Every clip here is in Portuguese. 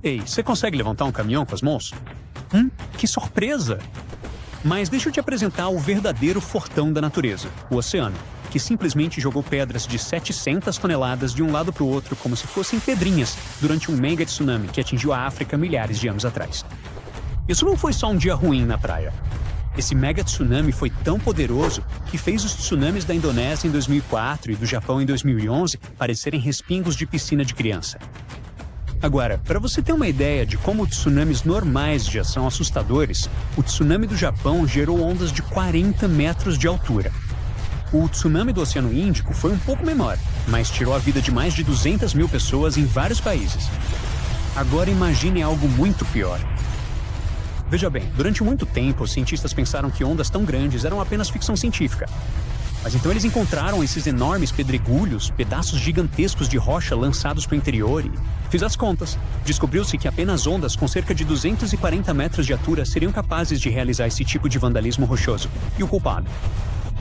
Ei, você consegue levantar um caminhão com as mãos? Que surpresa! Mas deixa eu te apresentar o verdadeiro fortão da natureza, o oceano, que simplesmente jogou pedras de 700 toneladas de um lado para o outro como se fossem pedrinhas durante um mega tsunami que atingiu a África milhares de anos atrás. Isso não foi só um dia ruim na praia. Esse mega tsunami foi tão poderoso que fez os tsunamis da Indonésia em 2004 e do Japão em 2011 parecerem respingos de piscina de criança. Agora, para você ter uma ideia de como tsunamis normais já são assustadores, o tsunami do Japão gerou ondas de 40 metros de altura. O tsunami do Oceano Índico foi um pouco menor, mas tirou a vida de mais de 200 mil pessoas em vários países. Agora imagine algo muito pior. Veja bem, durante muito tempo, os cientistas pensaram que ondas tão grandes eram apenas ficção científica. Mas então eles encontraram esses enormes pedregulhos, pedaços gigantescos de rocha lançados para o interior e, fiz as contas, descobriu-se que apenas ondas com cerca de 240 metros de altura seriam capazes de realizar esse tipo de vandalismo rochoso. E o culpado?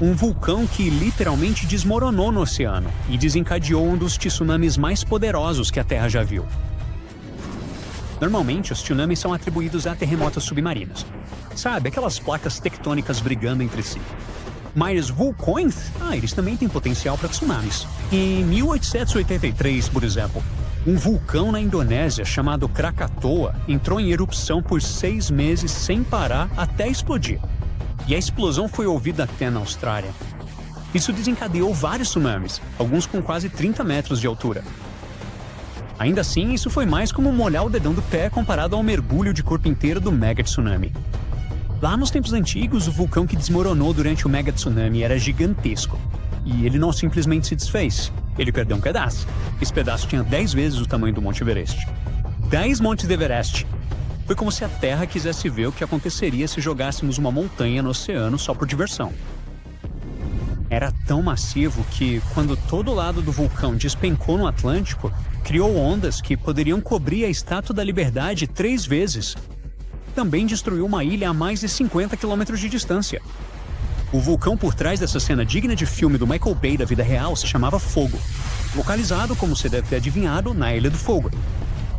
Um vulcão que literalmente desmoronou no oceano e desencadeou um dos tsunamis mais poderosos que a Terra já viu. Normalmente, os tsunamis são atribuídos a terremotos submarinos. Sabe, aquelas placas tectônicas brigando entre si. Mas vulcões? Eles também têm potencial para tsunamis. Em 1883, por exemplo, um vulcão na Indonésia chamado Krakatoa entrou em erupção por 6 meses sem parar até explodir. E a explosão foi ouvida até na Austrália. Isso desencadeou vários tsunamis, alguns com quase 30 metros de altura. Ainda assim, isso foi mais como molhar o dedão do pé comparado ao mergulho de corpo inteiro do mega tsunami. Lá nos tempos antigos, o vulcão que desmoronou durante o mega tsunami era gigantesco. E ele não simplesmente se desfez, ele perdeu um pedaço. Esse pedaço tinha 10 vezes o tamanho do Monte Everest. 10 Montes de Everest! Foi como se a Terra quisesse ver o que aconteceria se jogássemos uma montanha no oceano só por diversão. Era tão massivo que, quando todo o lado do vulcão despencou no Atlântico, criou ondas que poderiam cobrir a Estátua da Liberdade 3 vezes. Também destruiu uma ilha a mais de 50 quilômetros de distância. O vulcão por trás dessa cena digna de filme do Michael Bay da vida real se chamava Fogo, localizado, como você deve ter adivinhado, na Ilha do Fogo.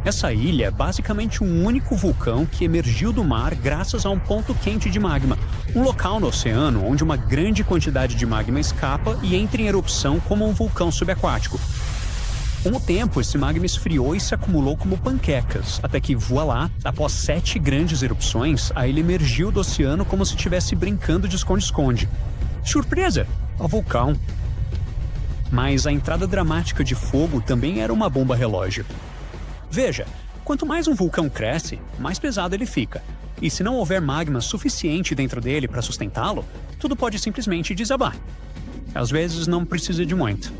Essa ilha é basicamente um único vulcão que emergiu do mar graças a um ponto quente de magma, um local no oceano onde uma grande quantidade de magma escapa e entra em erupção como um vulcão subaquático. Com o tempo, esse magma esfriou e se acumulou como panquecas, até que, voilá, após 7 grandes erupções, a ilha emergiu do oceano como se estivesse brincando de esconde-esconde. Surpresa! O vulcão. Mas a entrada dramática de fogo também era uma bomba relógio. Veja, quanto mais um vulcão cresce, mais pesado ele fica. E se não houver magma suficiente dentro dele para sustentá-lo, tudo pode simplesmente desabar. Às vezes não precisa de muito.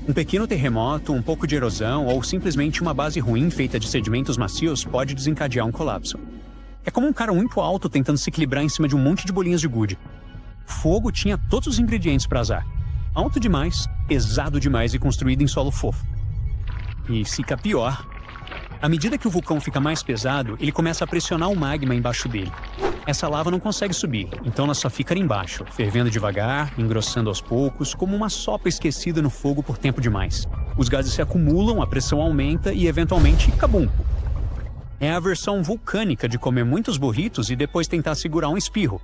Um pequeno terremoto, um pouco de erosão ou simplesmente uma base ruim feita de sedimentos macios pode desencadear um colapso. É como um cara muito alto tentando se equilibrar em cima de um monte de bolinhas de gude. Fogo tinha todos os ingredientes para azar. Alto demais, pesado demais e construído em solo fofo. E fica pior. À medida que o vulcão fica mais pesado, ele começa a pressionar o magma embaixo dele. Essa lava não consegue subir, então ela só fica ali embaixo, fervendo devagar, engrossando aos poucos, como uma sopa esquecida no fogo por tempo demais. Os gases se acumulam, a pressão aumenta e, eventualmente, cabum! É a versão vulcânica de comer muitos burritos e depois tentar segurar um espirro.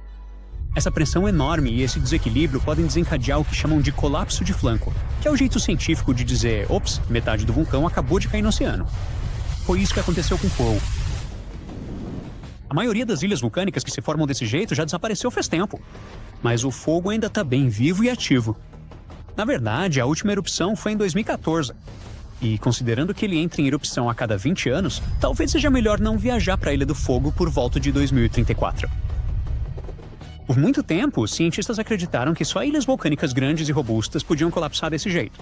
Essa pressão enorme e esse desequilíbrio podem desencadear o que chamam de colapso de flanco, que é o jeito científico de dizer, ops, metade do vulcão acabou de cair no oceano. Foi isso que aconteceu com Fogo. A maioria das ilhas vulcânicas que se formam desse jeito já desapareceu faz tempo. Mas o fogo ainda está bem vivo e ativo. Na verdade, a última erupção foi em 2014. E considerando que ele entra em erupção a cada 20 anos, talvez seja melhor não viajar para a Ilha do Fogo por volta de 2034. Por muito tempo, os cientistas acreditaram que só ilhas vulcânicas grandes e robustas podiam colapsar desse jeito.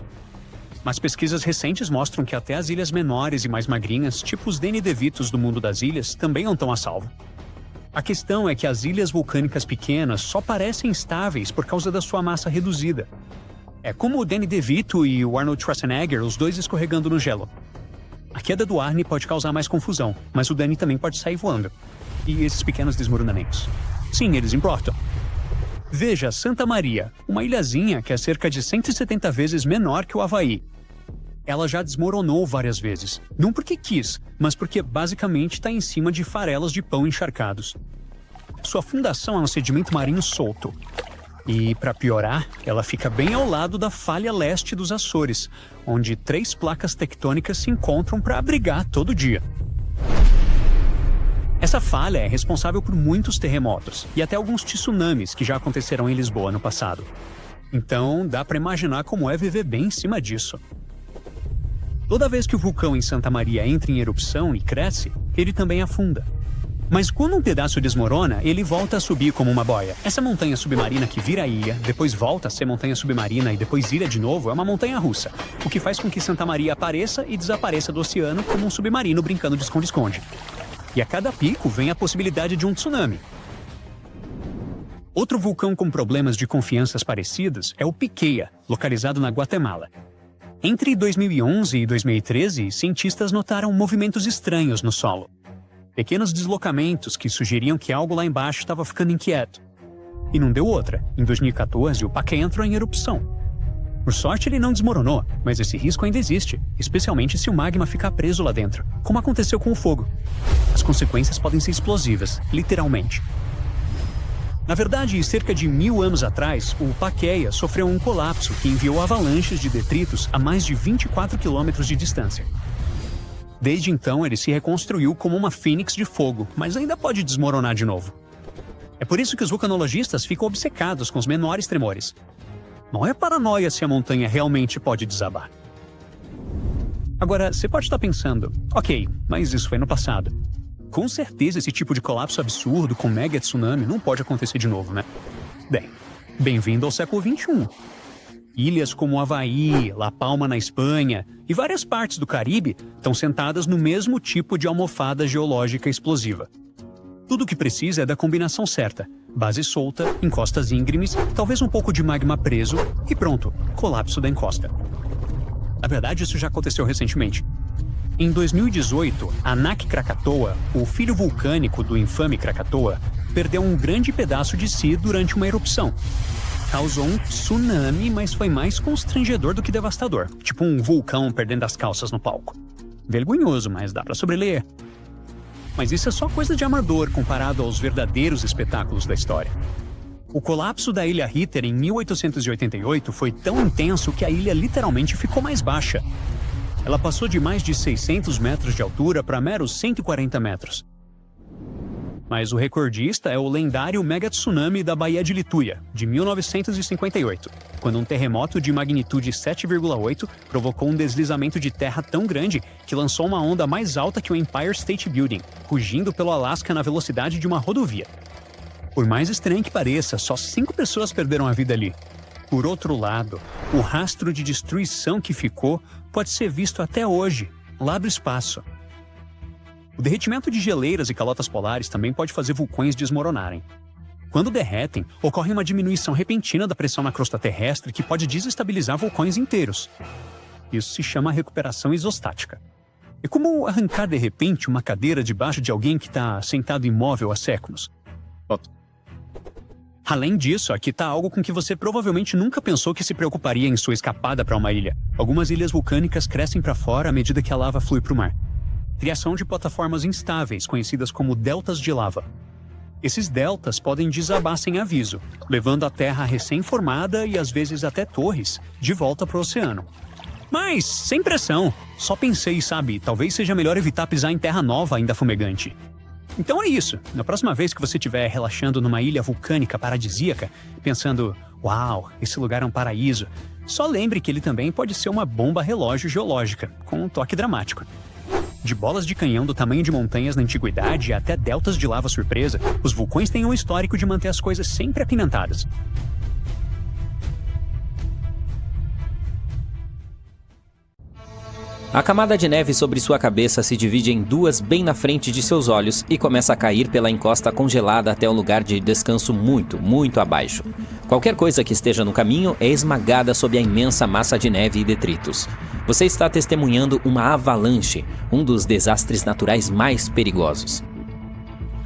Mas pesquisas recentes mostram que até as ilhas menores e mais magrinhas, tipo os Danny DeVitos do mundo das ilhas, também não estão a salvo. A questão é que as ilhas vulcânicas pequenas só parecem estáveis por causa da sua massa reduzida. É como o Danny DeVito e o Arnold Schwarzenegger, os dois escorregando no gelo. A queda do Arnie pode causar mais confusão, mas o Danny também pode sair voando. E esses pequenos desmoronamentos? Sim, eles importam. Veja Santa Maria, uma ilhazinha que é cerca de 170 vezes menor que o Havaí. ela já desmoronou várias vezes. Não porque quis, mas porque basicamente está em cima de farelas de pão encharcados. Sua fundação é um sedimento marinho solto. E, para piorar, ela fica bem ao lado da falha leste dos Açores, onde 3 placas tectônicas se encontram para abrigar todo dia. Essa falha é responsável por muitos terremotos e até alguns tsunamis que já aconteceram em Lisboa no passado. Então, dá para imaginar como é viver bem em cima disso. Toda vez que o vulcão em Santa Maria entra em erupção e cresce, ele também afunda. Mas quando um pedaço desmorona, ele volta a subir como uma boia. Essa montanha submarina que vira ilha, depois volta a ser montanha submarina e depois ilha de novo, é uma montanha russa, o que faz com que Santa Maria apareça e desapareça do oceano como um submarino brincando de esconde-esconde. E a cada pico vem a possibilidade de um tsunami. Outro vulcão com problemas de confianças parecidas é o Piqueia, localizado na Guatemala. Entre 2011 e 2013, cientistas notaram movimentos estranhos no solo. Pequenos deslocamentos que sugeriam que algo lá embaixo estava ficando inquieto. E não deu outra. Em 2014, o Piqueia entrou em erupção. Por sorte, ele não desmoronou, mas esse risco ainda existe, especialmente se o magma ficar preso lá dentro, como aconteceu com o fogo. As consequências podem ser explosivas, literalmente. Na verdade, cerca de 1000 anos atrás, o Piqueia sofreu um colapso que enviou avalanches de detritos a mais de 24 quilômetros de distância. Desde então, ele se reconstruiu como uma fênix de fogo, mas ainda pode desmoronar de novo. É por isso que os vulcanologistas ficam obcecados com os menores tremores. Não é paranoia se a montanha realmente pode desabar. Agora, você pode estar pensando, ok, mas isso foi no passado. Com certeza esse tipo de colapso absurdo com mega tsunami não pode acontecer de novo, né? Bem, bem-vindo ao século XXI. Ilhas como Havaí, La Palma na Espanha e várias partes do Caribe estão sentadas no mesmo tipo de almofada geológica explosiva. Tudo o que precisa é da combinação certa. Base solta, encostas íngremes, talvez um pouco de magma preso e pronto, colapso da encosta. Na verdade, isso já aconteceu recentemente. Em 2018, Anak Krakatoa, o filho vulcânico do infame Krakatoa, perdeu um grande pedaço de si durante uma erupção. Causou um tsunami, mas foi mais constrangedor do que devastador. Tipo um vulcão perdendo as calças no palco. Vergonhoso, mas dá pra sobreler. Mas isso é só coisa de amador comparado aos verdadeiros espetáculos da história. O colapso da Ilha Ritter em 1888 foi tão intenso que a ilha literalmente ficou mais baixa. Ela passou de mais de 600 metros de altura para meros 140 metros. Mas o recordista é o lendário mega tsunami da Baía de Lituia, de 1958, quando um terremoto de magnitude 7,8 provocou um deslizamento de terra tão grande que lançou uma onda mais alta que o Empire State Building, rugindo pelo Alasca na velocidade de uma rodovia. Por mais estranho que pareça, só 5 pessoas perderam a vida ali. Por outro lado, o rastro de destruição que ficou pode ser visto até hoje, lá do espaço. O derretimento de geleiras e calotas polares também pode fazer vulcões desmoronarem. Quando derretem, ocorre uma diminuição repentina da pressão na crosta terrestre que pode desestabilizar vulcões inteiros. Isso se chama recuperação isostática. É como arrancar de repente uma cadeira debaixo de alguém que está sentado imóvel há séculos. Além disso, aqui está algo com que você provavelmente nunca pensou que se preocuparia em sua escapada para uma ilha. Algumas ilhas vulcânicas crescem para fora à medida que a lava flui para o mar. Criação de plataformas instáveis, conhecidas como deltas de lava. Esses deltas podem desabar sem aviso, levando a terra recém-formada e às vezes até torres de volta para o oceano. Mas, sem pressão, só pensei, sabe, talvez seja melhor evitar pisar em terra nova ainda fumegante. Então é isso, na próxima vez que você estiver relaxando numa ilha vulcânica paradisíaca, pensando, uau, esse lugar é um paraíso, só lembre que ele também pode ser uma bomba relógio geológica, com um toque dramático. De bolas de canhão do tamanho de montanhas na antiguidade até deltas de lava surpresa, os vulcões têm um histórico de manter as coisas sempre apimentadas. A camada de neve sobre sua cabeça se divide em duas bem na frente de seus olhos e começa a cair pela encosta congelada até um lugar de descanso muito, muito abaixo. Qualquer coisa que esteja no caminho é esmagada sob a imensa massa de neve e detritos. Você está testemunhando uma avalanche, um dos desastres naturais mais perigosos.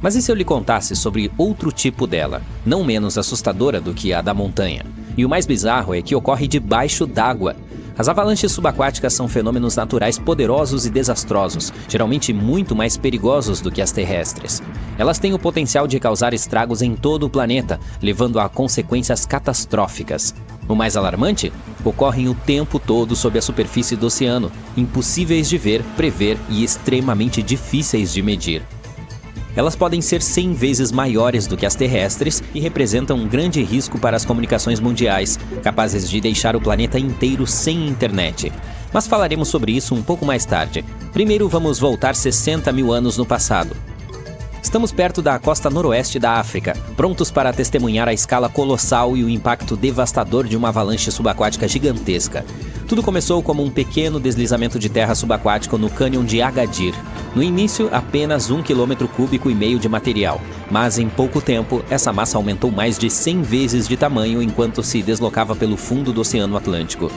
Mas e se eu lhe contasse sobre outro tipo dela, não menos assustadora do que a da montanha? E o mais bizarro é que ocorre debaixo d'água. As avalanches subaquáticas são fenômenos naturais poderosos e desastrosos, geralmente muito mais perigosos do que as terrestres. Elas têm o potencial de causar estragos em todo o planeta, levando a consequências catastróficas. O mais alarmante? Ocorrem o tempo todo sob a superfície do oceano, impossíveis de ver, prever e extremamente difíceis de medir. Elas podem ser 100 vezes maiores do que as terrestres e representam um grande risco para as comunicações mundiais, capazes de deixar o planeta inteiro sem internet. Mas falaremos sobre isso um pouco mais tarde. Primeiro vamos voltar 60 mil anos no passado. Estamos perto da costa noroeste da África, prontos para testemunhar a escala colossal e o impacto devastador de uma avalanche subaquática gigantesca. Tudo começou como um pequeno deslizamento de terra subaquático no cânion de Agadir. No início, apenas 1,5 km de material, mas em pouco tempo, essa massa aumentou mais de 100 vezes de tamanho enquanto se deslocava pelo fundo do Oceano Atlântico.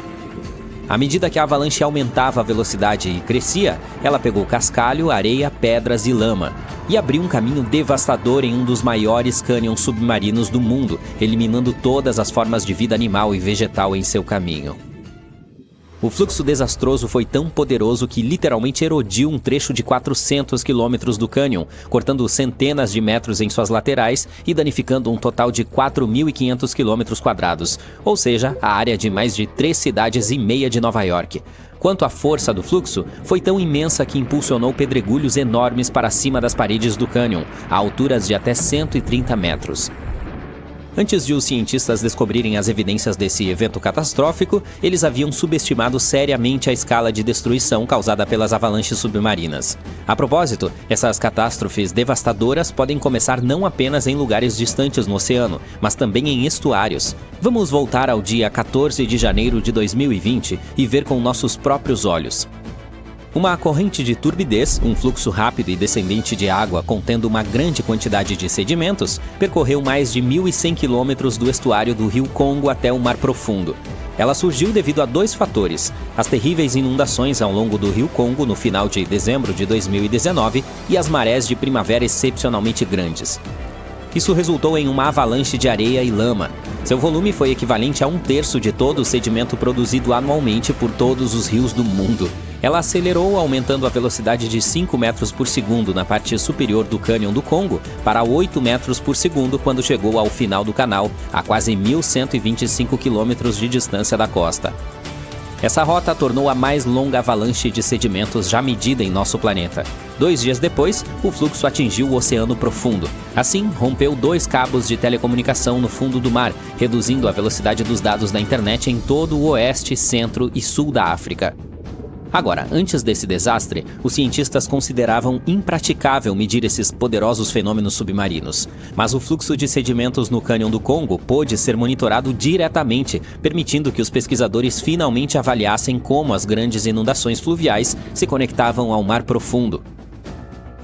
À medida que a avalanche aumentava a velocidade e crescia, ela pegou cascalho, areia, pedras e lama, e abriu um caminho devastador em um dos maiores cânions submarinos do mundo, eliminando todas as formas de vida animal e vegetal em seu caminho. O fluxo desastroso foi tão poderoso que literalmente erodiu um trecho de 400 quilômetros do cânion, cortando centenas de metros em suas laterais e danificando um total de 4.500 quilômetros quadrados, ou seja, a área de mais de 3 cidades e meia de Nova York. Quanto à força do fluxo, foi tão imensa que impulsionou pedregulhos enormes para cima das paredes do cânion, a alturas de até 130 metros. Antes de os cientistas descobrirem as evidências desse evento catastrófico, eles haviam subestimado seriamente a escala de destruição causada pelas avalanches submarinas. A propósito, essas catástrofes devastadoras podem começar não apenas em lugares distantes no oceano, mas também em estuários. Vamos voltar ao dia 14 de janeiro de 2020 e ver com nossos próprios olhos. Uma corrente de turbidez, um fluxo rápido e descendente de água contendo uma grande quantidade de sedimentos, percorreu mais de 1.100 quilômetros do estuário do rio Congo até o Mar Profundo. Ela surgiu devido a 2 fatores: as terríveis inundações ao longo do rio Congo no final de dezembro de 2019 e as marés de primavera excepcionalmente grandes. Isso resultou em uma avalanche de areia e lama. Seu volume foi equivalente a 1/3 de todo o sedimento produzido anualmente por todos os rios do mundo. Ela acelerou, aumentando a velocidade de 5 metros por segundo na parte superior do cânion do Congo para 8 metros por segundo quando chegou ao final do canal, a quase 1.125 quilômetros de distância da costa. Essa rota tornou a mais longa avalanche de sedimentos já medida em nosso planeta. 2 dias depois, o fluxo atingiu o Oceano Profundo. Assim, rompeu 2 cabos de telecomunicação no fundo do mar, reduzindo a velocidade dos dados da internet em todo o oeste, centro e sul da África. Agora, antes desse desastre, os cientistas consideravam impraticável medir esses poderosos fenômenos submarinos. Mas o fluxo de sedimentos no cânion do Congo pôde ser monitorado diretamente, permitindo que os pesquisadores finalmente avaliassem como as grandes inundações fluviais se conectavam ao Mar Profundo.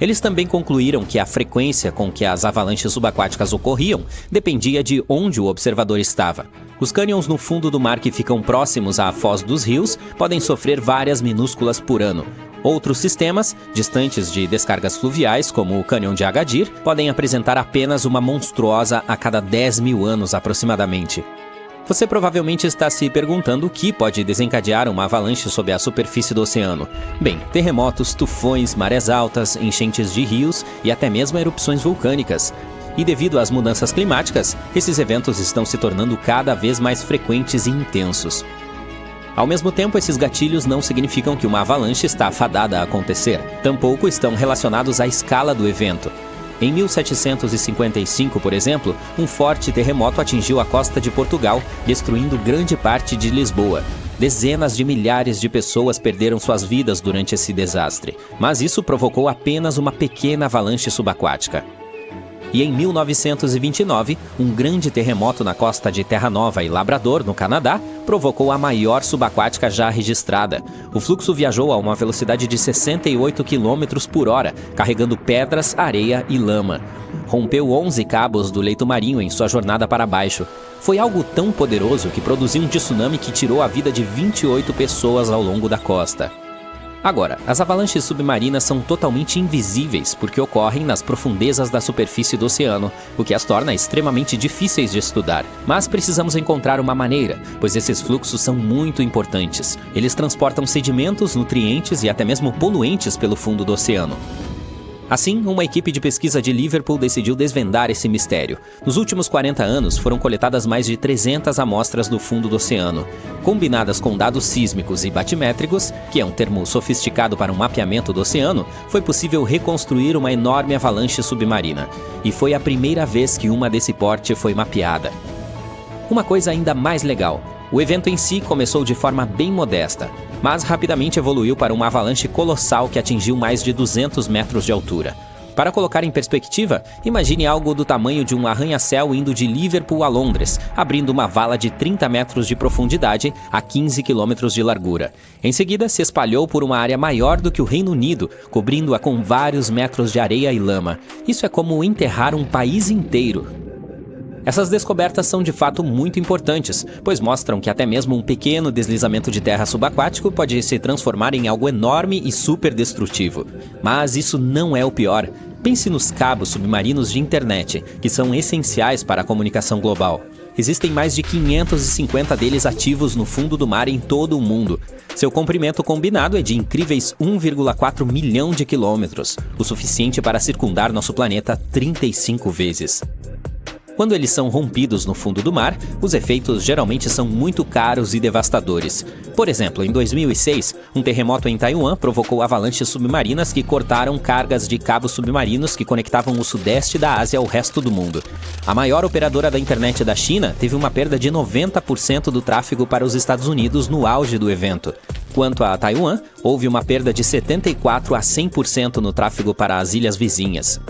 Eles também concluíram que a frequência com que as avalanches subaquáticas ocorriam dependia de onde o observador estava. Os cânions no fundo do mar que ficam próximos à foz dos rios podem sofrer várias minúsculas por ano. Outros sistemas, distantes de descargas fluviais, como o cânion de Agadir, podem apresentar apenas uma monstruosa a cada 10 mil anos aproximadamente. Você provavelmente está se perguntando o que pode desencadear uma avalanche sob a superfície do oceano. Bem, terremotos, tufões, marés altas, enchentes de rios e até mesmo erupções vulcânicas. E devido às mudanças climáticas, esses eventos estão se tornando cada vez mais frequentes e intensos. Ao mesmo tempo, esses gatilhos não significam que uma avalanche está fadada a acontecer. Tampouco estão relacionados à escala do evento. Em 1755, por exemplo, um forte terremoto atingiu a costa de Portugal, destruindo grande parte de Lisboa. Dezenas de milhares de pessoas perderam suas vidas durante esse desastre, mas isso provocou apenas uma pequena avalanche subaquática. E em 1929, um grande terremoto na costa de Terra Nova e Labrador, no Canadá, provocou a maior subaquática já registrada. O fluxo viajou a uma velocidade de 68 km por hora, carregando pedras, areia e lama. Rompeu 11 cabos do leito marinho em sua jornada para baixo. Foi algo tão poderoso que produziu um tsunami que tirou a vida de 28 pessoas ao longo da costa. Agora, as avalanches submarinas são totalmente invisíveis porque ocorrem nas profundezas da superfície do oceano, o que as torna extremamente difíceis de estudar. Mas precisamos encontrar uma maneira, pois esses fluxos são muito importantes. Eles transportam sedimentos, nutrientes e até mesmo poluentes pelo fundo do oceano. Assim, uma equipe de pesquisa de Liverpool decidiu desvendar esse mistério. Nos últimos 40 anos, foram coletadas mais de 300 amostras do fundo do oceano. Combinadas com dados sísmicos e batimétricos, que é um termo sofisticado para um mapeamento do oceano, foi possível reconstruir uma enorme avalanche submarina. E foi a primeira vez que uma desse porte foi mapeada. Uma coisa ainda mais legal: o evento em si começou de forma bem modesta, mas rapidamente evoluiu para uma avalanche colossal que atingiu mais de 200 metros de altura. Para colocar em perspectiva, imagine algo do tamanho de um arranha-céu indo de Liverpool a Londres, abrindo uma vala de 30 metros de profundidade a 15 quilômetros de largura. Em seguida, se espalhou por uma área maior do que o Reino Unido, cobrindo-a com vários metros de areia e lama. Isso é como enterrar um país inteiro. Essas descobertas são de fato muito importantes, pois mostram que até mesmo um pequeno deslizamento de terra subaquático pode se transformar em algo enorme e super destrutivo. Mas isso não é o pior. Pense nos cabos submarinos de internet, que são essenciais para a comunicação global. Existem mais de 550 deles ativos no fundo do mar em todo o mundo. Seu comprimento combinado é de incríveis 1,4 milhão de quilômetros, o suficiente para circundar nosso planeta 35 vezes. Quando eles são rompidos no fundo do mar, os efeitos geralmente são muito caros e devastadores. Por exemplo, em 2006, um terremoto em Taiwan provocou avalanches submarinas que cortaram cargas de cabos submarinos que conectavam o sudeste da Ásia ao resto do mundo. A maior operadora da internet da China teve uma perda de 90% do tráfego para os Estados Unidos no auge do evento. Quanto a Taiwan, houve uma perda de 74% a 100% no tráfego para as ilhas vizinhas.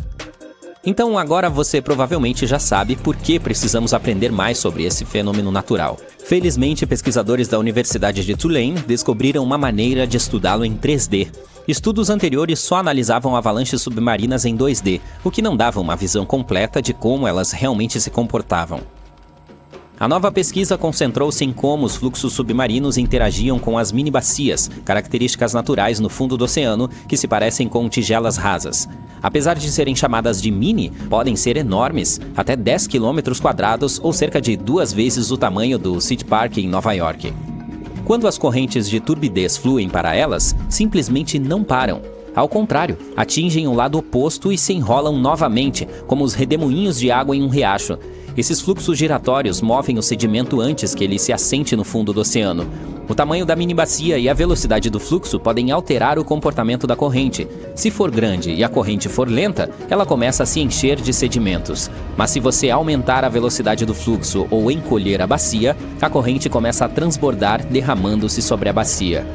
Então agora você provavelmente já sabe por que precisamos aprender mais sobre esse fenômeno natural. Felizmente, pesquisadores da Universidade de Tulane descobriram uma maneira de estudá-lo em 3D. Estudos anteriores só analisavam avalanches submarinas em 2D, o que não dava uma visão completa de como elas realmente se comportavam. A nova pesquisa concentrou-se em como os fluxos submarinos interagiam com as mini-bacias, características naturais no fundo do oceano que se parecem com tigelas rasas. Apesar de serem chamadas de mini, podem ser enormes, até 10 km² ou cerca de 2 vezes o tamanho do City Park em Nova York. Quando as correntes de turbidez fluem para elas, simplesmente não param. Ao contrário, atingem o lado oposto e se enrolam novamente, como os redemoinhos de água em um riacho. Esses fluxos giratórios movem o sedimento antes que ele se assente no fundo do oceano. O tamanho da mini-bacia e a velocidade do fluxo podem alterar o comportamento da corrente. Se for grande e a corrente for lenta, ela começa a se encher de sedimentos. Mas se você aumentar a velocidade do fluxo ou encolher a bacia, a corrente começa a transbordar, derramando-se sobre a bacia.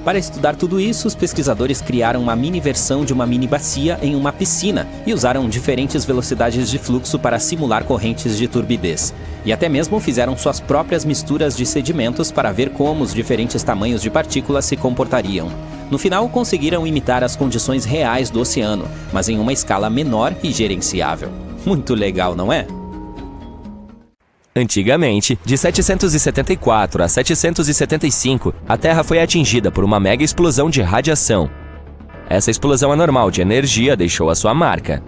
Para estudar tudo isso, os pesquisadores criaram uma mini-versão de uma mini-bacia em uma piscina e usaram diferentes velocidades de fluxo para simular correntes de turbidez. E até mesmo fizeram suas próprias misturas de sedimentos para ver como os diferentes tamanhos de partículas se comportariam. No final, conseguiram imitar as condições reais do oceano, mas em uma escala menor e gerenciável. Muito legal, não é? Antigamente, de 774 a 775, a Terra foi atingida por uma mega explosão de radiação. Essa explosão anormal de energia deixou a sua marca.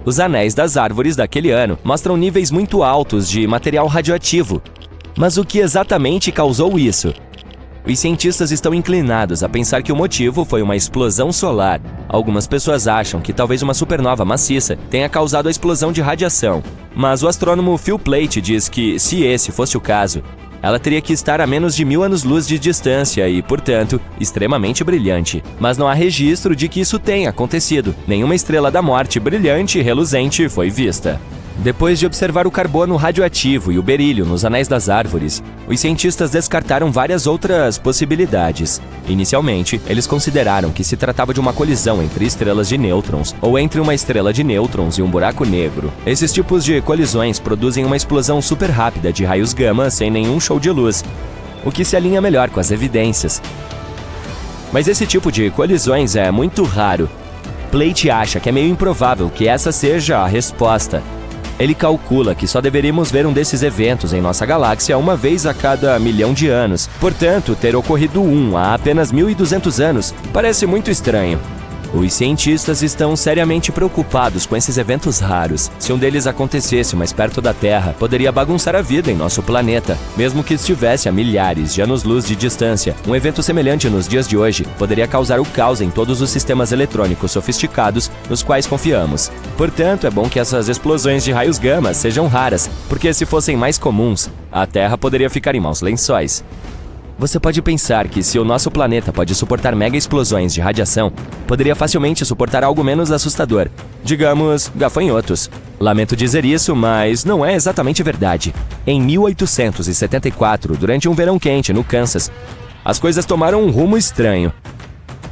Os anéis das árvores daquele ano mostram níveis muito altos de material radioativo. Mas o que exatamente causou isso? Os cientistas estão inclinados a pensar que o motivo foi uma explosão solar. Algumas pessoas acham que talvez uma supernova maciça tenha causado a explosão de radiação. Mas o astrônomo Phil Plait diz que, se esse fosse o caso, ela teria que estar a menos de 1000 anos-luz de distância e, portanto, extremamente brilhante. Mas não há registro de que isso tenha acontecido. Nenhuma estrela da morte brilhante e reluzente foi vista. Depois de observar o carbono radioativo e o berílio nos anéis das árvores, os cientistas descartaram várias outras possibilidades. Inicialmente, eles consideraram que se tratava de uma colisão entre estrelas de nêutrons ou entre uma estrela de nêutrons e um buraco negro. Esses tipos de colisões produzem uma explosão super rápida de raios gama sem nenhum show de luz, o que se alinha melhor com as evidências. Mas esse tipo de colisões é muito raro. Plait acha que é meio improvável que essa seja a resposta. Ele calcula que só deveríamos ver um desses eventos em nossa galáxia uma vez a cada 1 milhão de anos. Portanto, ter ocorrido um há apenas 1.200 anos parece muito estranho. Os cientistas estão seriamente preocupados com esses eventos raros. Se um deles acontecesse mais perto da Terra, poderia bagunçar a vida em nosso planeta. Mesmo que estivesse a milhares de anos-luz de distância, um evento semelhante nos dias de hoje poderia causar o caos em todos os sistemas eletrônicos sofisticados nos quais confiamos. Portanto, é bom que essas explosões de raios gama sejam raras, porque se fossem mais comuns, a Terra poderia ficar em maus lençóis. Você pode pensar que se o nosso planeta pode suportar mega explosões de radiação, poderia facilmente suportar algo menos assustador. Digamos, gafanhotos. Lamento dizer isso, mas não é exatamente verdade. Em 1874, durante um verão quente no Kansas, as coisas tomaram um rumo estranho.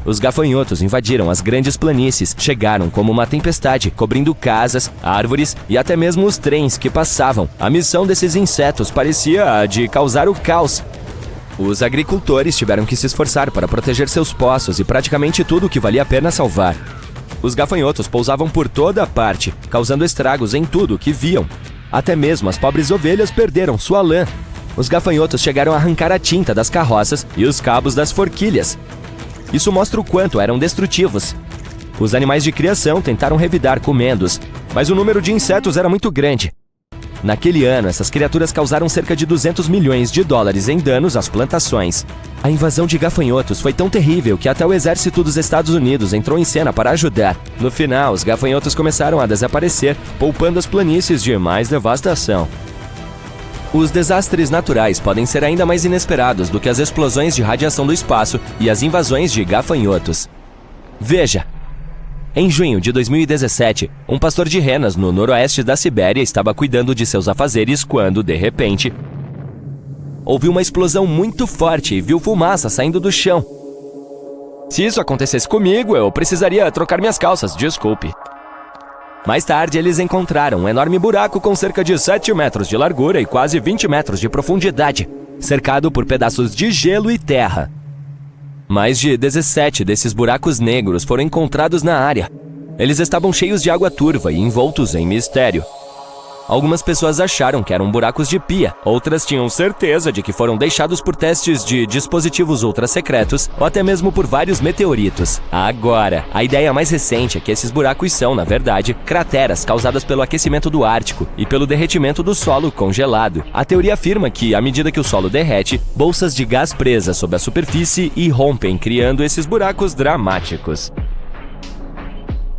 Os gafanhotos invadiram as grandes planícies, chegaram como uma tempestade, cobrindo casas, árvores e até mesmo os trens que passavam. A missão desses insetos parecia a de causar o caos. Os agricultores tiveram que se esforçar para proteger seus poços e praticamente tudo que valia a pena salvar. Os gafanhotos pousavam por toda a parte, causando estragos em tudo que viam. Até mesmo as pobres ovelhas perderam sua lã. Os gafanhotos chegaram a arrancar a tinta das carroças e os cabos das forquilhas. Isso mostra o quanto eram destrutivos. Os animais de criação tentaram revidar comendo-os, mas o número de insetos era muito grande. Naquele ano, essas criaturas causaram cerca de 200 milhões de dólares em danos às plantações. A invasão de gafanhotos foi tão terrível que até o exército dos Estados Unidos entrou em cena para ajudar. No final, os gafanhotos começaram a desaparecer, poupando as planícies de mais devastação. Os desastres naturais podem ser ainda mais inesperados do que as explosões de radiação do espaço e as invasões de gafanhotos. Veja! Em junho de 2017, um pastor de renas no noroeste da Sibéria estava cuidando de seus afazeres quando, de repente, ouviu uma explosão muito forte e viu fumaça saindo do chão. Se isso acontecesse comigo, eu precisaria trocar minhas calças, desculpe. Mais tarde, eles encontraram um enorme buraco com cerca de 7 metros de largura e quase 20 metros de profundidade, cercado por pedaços de gelo e terra. Mais de 17 desses buracos negros foram encontrados na área. Eles estavam cheios de água turva e envoltos em mistério. Algumas pessoas acharam que eram buracos de pia, outras tinham certeza de que foram deixados por testes de dispositivos ultra-secretos ou até mesmo por vários meteoritos. Agora, a ideia mais recente é que esses buracos são, na verdade, crateras causadas pelo aquecimento do Ártico e pelo derretimento do solo congelado. A teoria afirma que, à medida que o solo derrete, bolsas de gás presas sob a superfície irrompem, criando esses buracos dramáticos.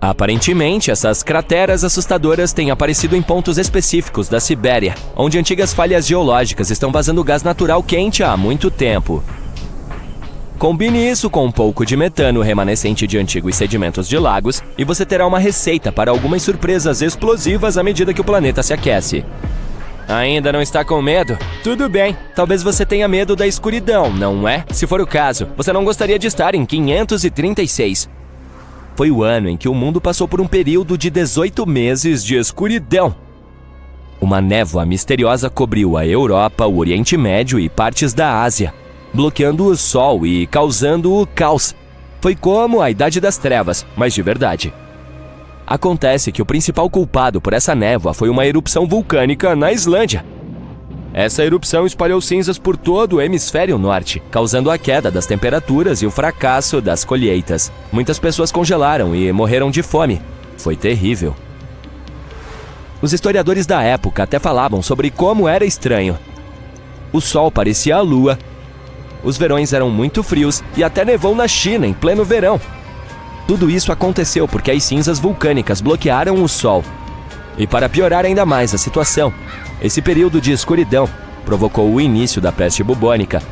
Aparentemente, essas crateras assustadoras têm aparecido em pontos específicos da Sibéria, onde antigas falhas geológicas estão vazando gás natural quente há muito tempo. Combine isso com um pouco de metano remanescente de antigos sedimentos de lagos e você terá uma receita para algumas surpresas explosivas à medida que o planeta se aquece. Ainda não está com medo? Tudo bem, talvez você tenha medo da escuridão, não é? Se for o caso, você não gostaria de estar em 536. Foi o ano em que o mundo passou por um período de 18 meses de escuridão. Uma névoa misteriosa cobriu a Europa, o Oriente Médio e partes da Ásia, bloqueando o Sol e causando o caos. Foi como a Idade das Trevas, mas de verdade. Acontece que o principal culpado por essa névoa foi uma erupção vulcânica na Islândia. Essa erupção espalhou cinzas por todo o hemisfério norte, causando a queda das temperaturas e o fracasso das colheitas. Muitas pessoas congelaram e morreram de fome. Foi terrível. Os historiadores da época até falavam sobre como era estranho. O sol parecia a lua, os verões eram muito frios e até nevou na China em pleno verão. Tudo isso aconteceu porque as cinzas vulcânicas bloquearam o sol. E para piorar ainda mais a situação, esse período de escuridão provocou o início da peste bubônica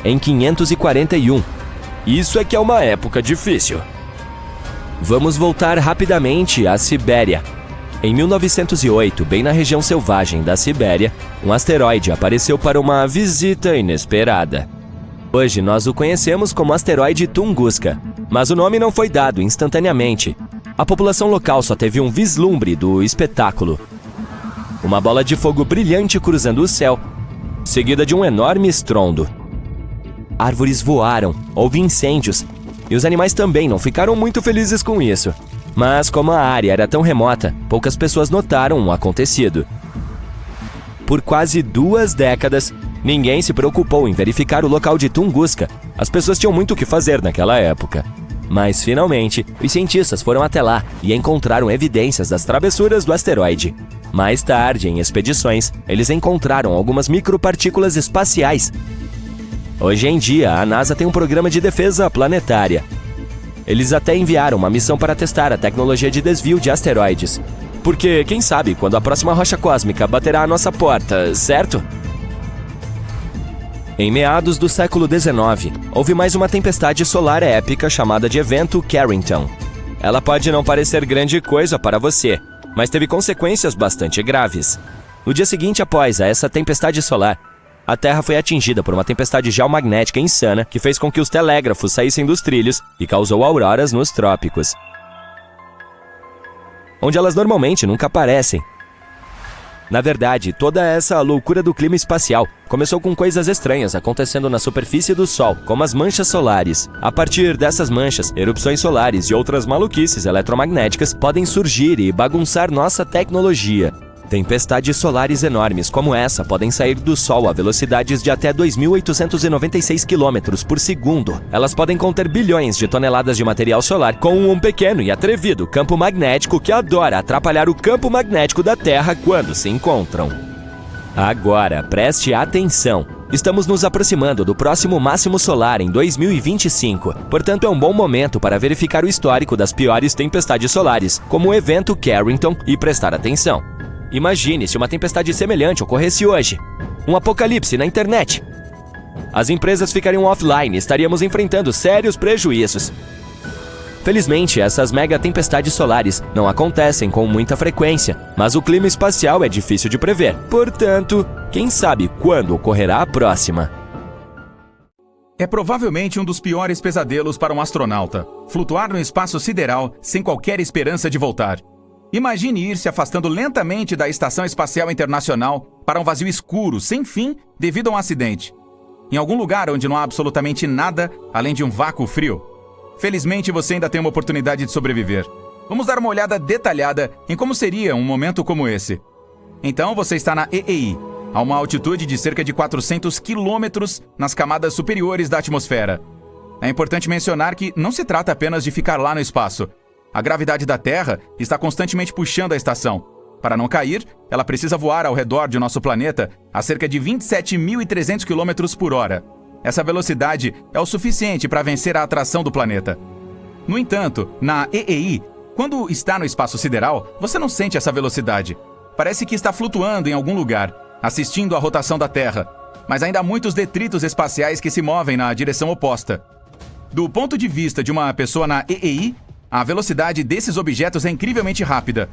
em 541. Isso é que é uma época difícil. Vamos voltar rapidamente à Sibéria. Em 1908, bem na região selvagem da Sibéria, um asteroide apareceu para uma visita inesperada. Hoje nós o conhecemos como asteroide Tunguska, mas o nome não foi dado instantaneamente. A população local só teve um vislumbre do espetáculo. Uma bola de fogo brilhante cruzando o céu, seguida de um enorme estrondo. Árvores voaram, houve incêndios, e os animais também não ficaram muito felizes com isso. Mas como a área era tão remota, poucas pessoas notaram o acontecido. Por quase 2 décadas, ninguém se preocupou em verificar o local de Tunguska. As pessoas tinham muito o que fazer naquela época. Mas, finalmente, os cientistas foram até lá e encontraram evidências das travessuras do asteroide. Mais tarde, em expedições, eles encontraram algumas micropartículas espaciais. Hoje em dia, a NASA tem um programa de defesa planetária. Eles até enviaram uma missão para testar a tecnologia de desvio de asteroides. Porque, quem sabe, quando a próxima rocha cósmica baterá à nossa porta, certo? Em meados do século XIX, houve mais uma tempestade solar épica chamada de Evento Carrington. Ela pode não parecer grande coisa para você, mas teve consequências bastante graves. No dia seguinte após essa tempestade solar, a Terra foi atingida por uma tempestade geomagnética insana que fez com que os telégrafos saíssem dos trilhos e causou auroras nos trópicos, onde elas normalmente nunca aparecem. Na verdade, toda essa loucura do clima espacial começou com coisas estranhas acontecendo na superfície do Sol, como as manchas solares. A partir dessas manchas, erupções solares e outras maluquices eletromagnéticas podem surgir e bagunçar nossa tecnologia. Tempestades solares enormes como essa podem sair do Sol a velocidades de até 2.896 km por segundo. Elas podem conter bilhões de toneladas de material solar com um pequeno e atrevido campo magnético que adora atrapalhar o campo magnético da Terra quando se encontram. Agora, preste atenção! Estamos nos aproximando do próximo máximo solar em 2025, portanto é um bom momento para verificar o histórico das piores tempestades solares, como o Evento Carrington, e prestar atenção. Imagine se uma tempestade semelhante ocorresse hoje. Um apocalipse na internet. As empresas ficariam offline e estaríamos enfrentando sérios prejuízos. Felizmente, essas mega tempestades solares não acontecem com muita frequência, mas o clima espacial é difícil de prever. Portanto, quem sabe quando ocorrerá a próxima? É provavelmente um dos piores pesadelos para um astronauta, flutuar no espaço sideral sem qualquer esperança de voltar. Imagine ir se afastando lentamente da Estação Espacial Internacional para um vazio escuro, sem fim, devido a um acidente. Em algum lugar onde não há absolutamente nada além de um vácuo frio. Felizmente, você ainda tem uma oportunidade de sobreviver. Vamos dar uma olhada detalhada em como seria um momento como esse. Então, você está na EEI, a uma altitude de cerca de 400 quilômetros nas camadas superiores da atmosfera. É importante mencionar que não se trata apenas de ficar lá no espaço. A gravidade da Terra está constantemente puxando a estação. Para não cair, ela precisa voar ao redor de nosso planeta a cerca de 27.300 km por hora. Essa velocidade é o suficiente para vencer a atração do planeta. No entanto, na EEI, quando está no espaço sideral, você não sente essa velocidade. Parece que está flutuando em algum lugar, assistindo à rotação da Terra. Mas ainda há muitos detritos espaciais que se movem na direção oposta. Do ponto de vista de uma pessoa na EEI, a velocidade desses objetos é incrivelmente rápida.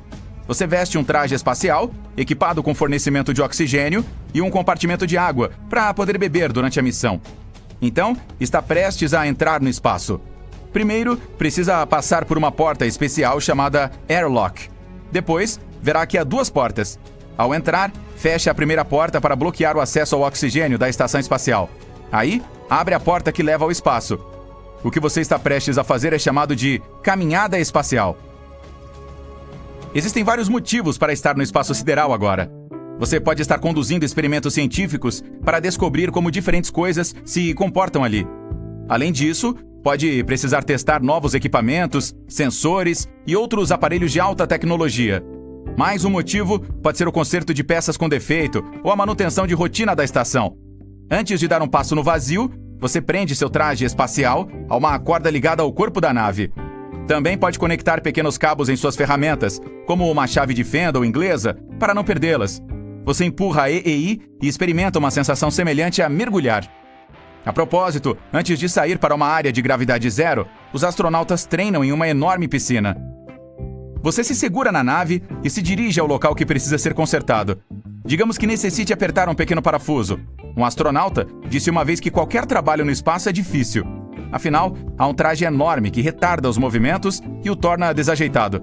Você veste um traje espacial, equipado com fornecimento de oxigênio e um compartimento de água para poder beber durante a missão. Então, está prestes a entrar no espaço. Primeiro, precisa passar por uma porta especial chamada Airlock. Depois, verá que há 2 portas. Ao entrar, feche a primeira porta para bloquear o acesso ao oxigênio da estação espacial. Aí, abre a porta que leva ao espaço. O que você está prestes a fazer é chamado de caminhada espacial. Existem vários motivos para estar no espaço sideral agora. Você pode estar conduzindo experimentos científicos para descobrir como diferentes coisas se comportam ali. Além disso, pode precisar testar novos equipamentos, sensores e outros aparelhos de alta tecnologia. Mais um motivo pode ser o conserto de peças com defeito ou a manutenção de rotina da estação. Antes de dar um passo no vazio, você prende seu traje espacial a uma corda ligada ao corpo da nave. Também pode conectar pequenos cabos em suas ferramentas, como uma chave de fenda ou inglesa, para não perdê-las. Você empurra a EEI e experimenta uma sensação semelhante a mergulhar. A propósito, antes de sair para uma área de gravidade zero, os astronautas treinam em uma enorme piscina. Você se segura na nave e se dirige ao local que precisa ser consertado. Digamos que necessite apertar um pequeno parafuso. Um astronauta disse uma vez que qualquer trabalho no espaço é difícil. Afinal, há um traje enorme que retarda os movimentos e o torna desajeitado.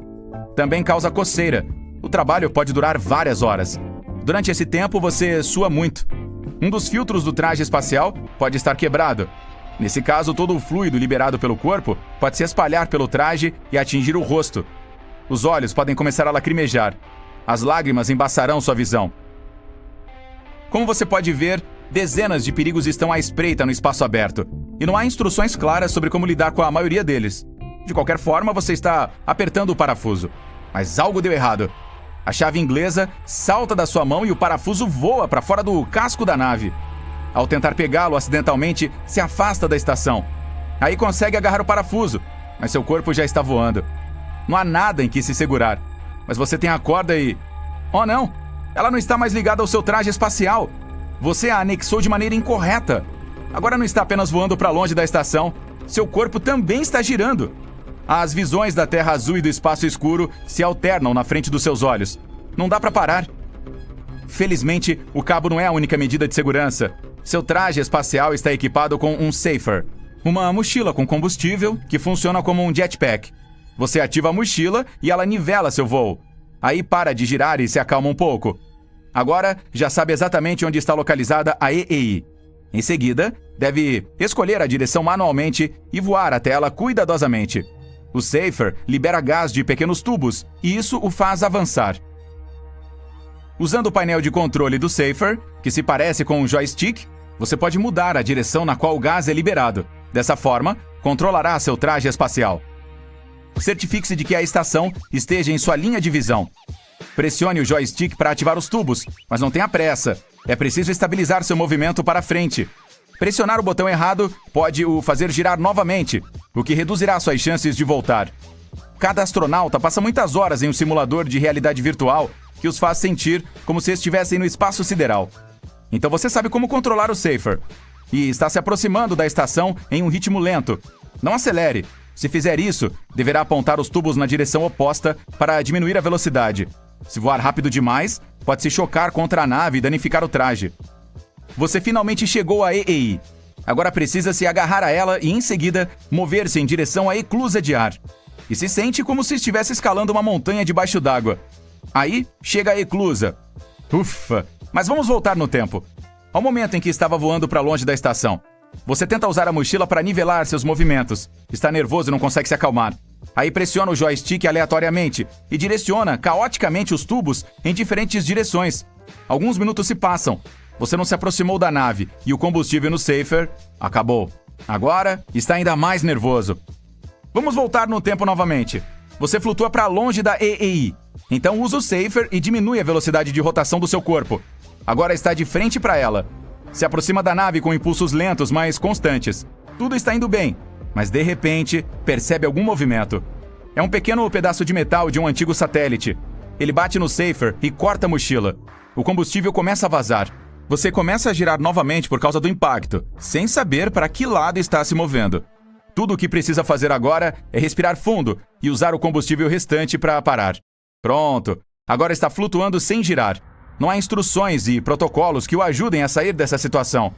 Também causa coceira. O trabalho pode durar várias horas. Durante esse tempo, você sua muito. Um dos filtros do traje espacial pode estar quebrado. Nesse caso, todo o fluido liberado pelo corpo pode se espalhar pelo traje e atingir o rosto. Os olhos podem começar a lacrimejar. As lágrimas embaçarão sua visão. Como você pode ver, dezenas de perigos estão à espreita no espaço aberto, e não há instruções claras sobre como lidar com a maioria deles. De qualquer forma, você está apertando o parafuso. Mas algo deu errado. A chave inglesa salta da sua mão e o parafuso voa para fora do casco da nave. Ao tentar pegá-lo acidentalmente, se afasta da estação. Aí consegue agarrar o parafuso, mas seu corpo já está voando. Não há nada em que se segurar. Mas você tem a corda e... Oh não! Ela não está mais ligada ao seu traje espacial. Você a anexou de maneira incorreta. Agora não está apenas voando para longe da estação. Seu corpo também está girando. As visões da Terra Azul e do espaço escuro se alternam na frente dos seus olhos. Não dá para parar. Felizmente, o cabo não é a única medida de segurança. Seu traje espacial está equipado com um Safer, uma mochila com combustível que funciona como um jetpack. Você ativa a mochila e ela nivela seu voo. Aí para de girar e se acalma um pouco. Agora, já sabe exatamente onde está localizada a EEI. Em seguida, deve escolher a direção manualmente e voar até ela cuidadosamente. O Safer libera gás de pequenos tubos e isso o faz avançar. Usando o painel de controle do Safer, que se parece com um joystick, você pode mudar a direção na qual o gás é liberado. Dessa forma, controlará seu traje espacial. Certifique-se de que a estação esteja em sua linha de visão. Pressione o joystick para ativar os tubos, mas não tenha pressa. É preciso estabilizar seu movimento para frente. Pressionar o botão errado pode o fazer girar novamente, o que reduzirá suas chances de voltar. Cada astronauta passa muitas horas em um simulador de realidade virtual que os faz sentir como se estivessem no espaço sideral. Então você sabe como controlar o Safer. E está se aproximando da estação em um ritmo lento. Não acelere. Se fizer isso, deverá apontar os tubos na direção oposta para diminuir a velocidade. Se voar rápido demais, pode se chocar contra a nave e danificar o traje. Você finalmente chegou à EEI. Agora precisa se agarrar a ela e, em seguida, mover-se em direção à eclusa de ar. E se sente como se estivesse escalando uma montanha debaixo d'água. Aí, chega a eclusa. Ufa! Mas vamos voltar no tempo. Ao momento em que estava voando para longe da estação. Você tenta usar a mochila para nivelar seus movimentos. Está nervoso e não consegue se acalmar. Aí pressiona o joystick aleatoriamente e direciona caoticamente os tubos em diferentes direções. Alguns minutos se passam. Você não se aproximou da nave e o combustível no Safer acabou. Agora está ainda mais nervoso. Vamos voltar no tempo novamente. Você flutua para longe da EEI. Então usa o Safer e diminui a velocidade de rotação do seu corpo. Agora está de frente para ela. Se aproxima da nave com impulsos lentos, mas constantes. Tudo está indo bem, mas de repente percebe algum movimento. É um pequeno pedaço de metal de um antigo satélite. Ele bate no Safer e corta a mochila. O combustível começa a vazar. Você começa a girar novamente por causa do impacto, sem saber para que lado está se movendo. Tudo o que precisa fazer agora é respirar fundo e usar o combustível restante para parar. Pronto, agora está flutuando sem girar. Não há instruções e protocolos que o ajudem a sair dessa situação.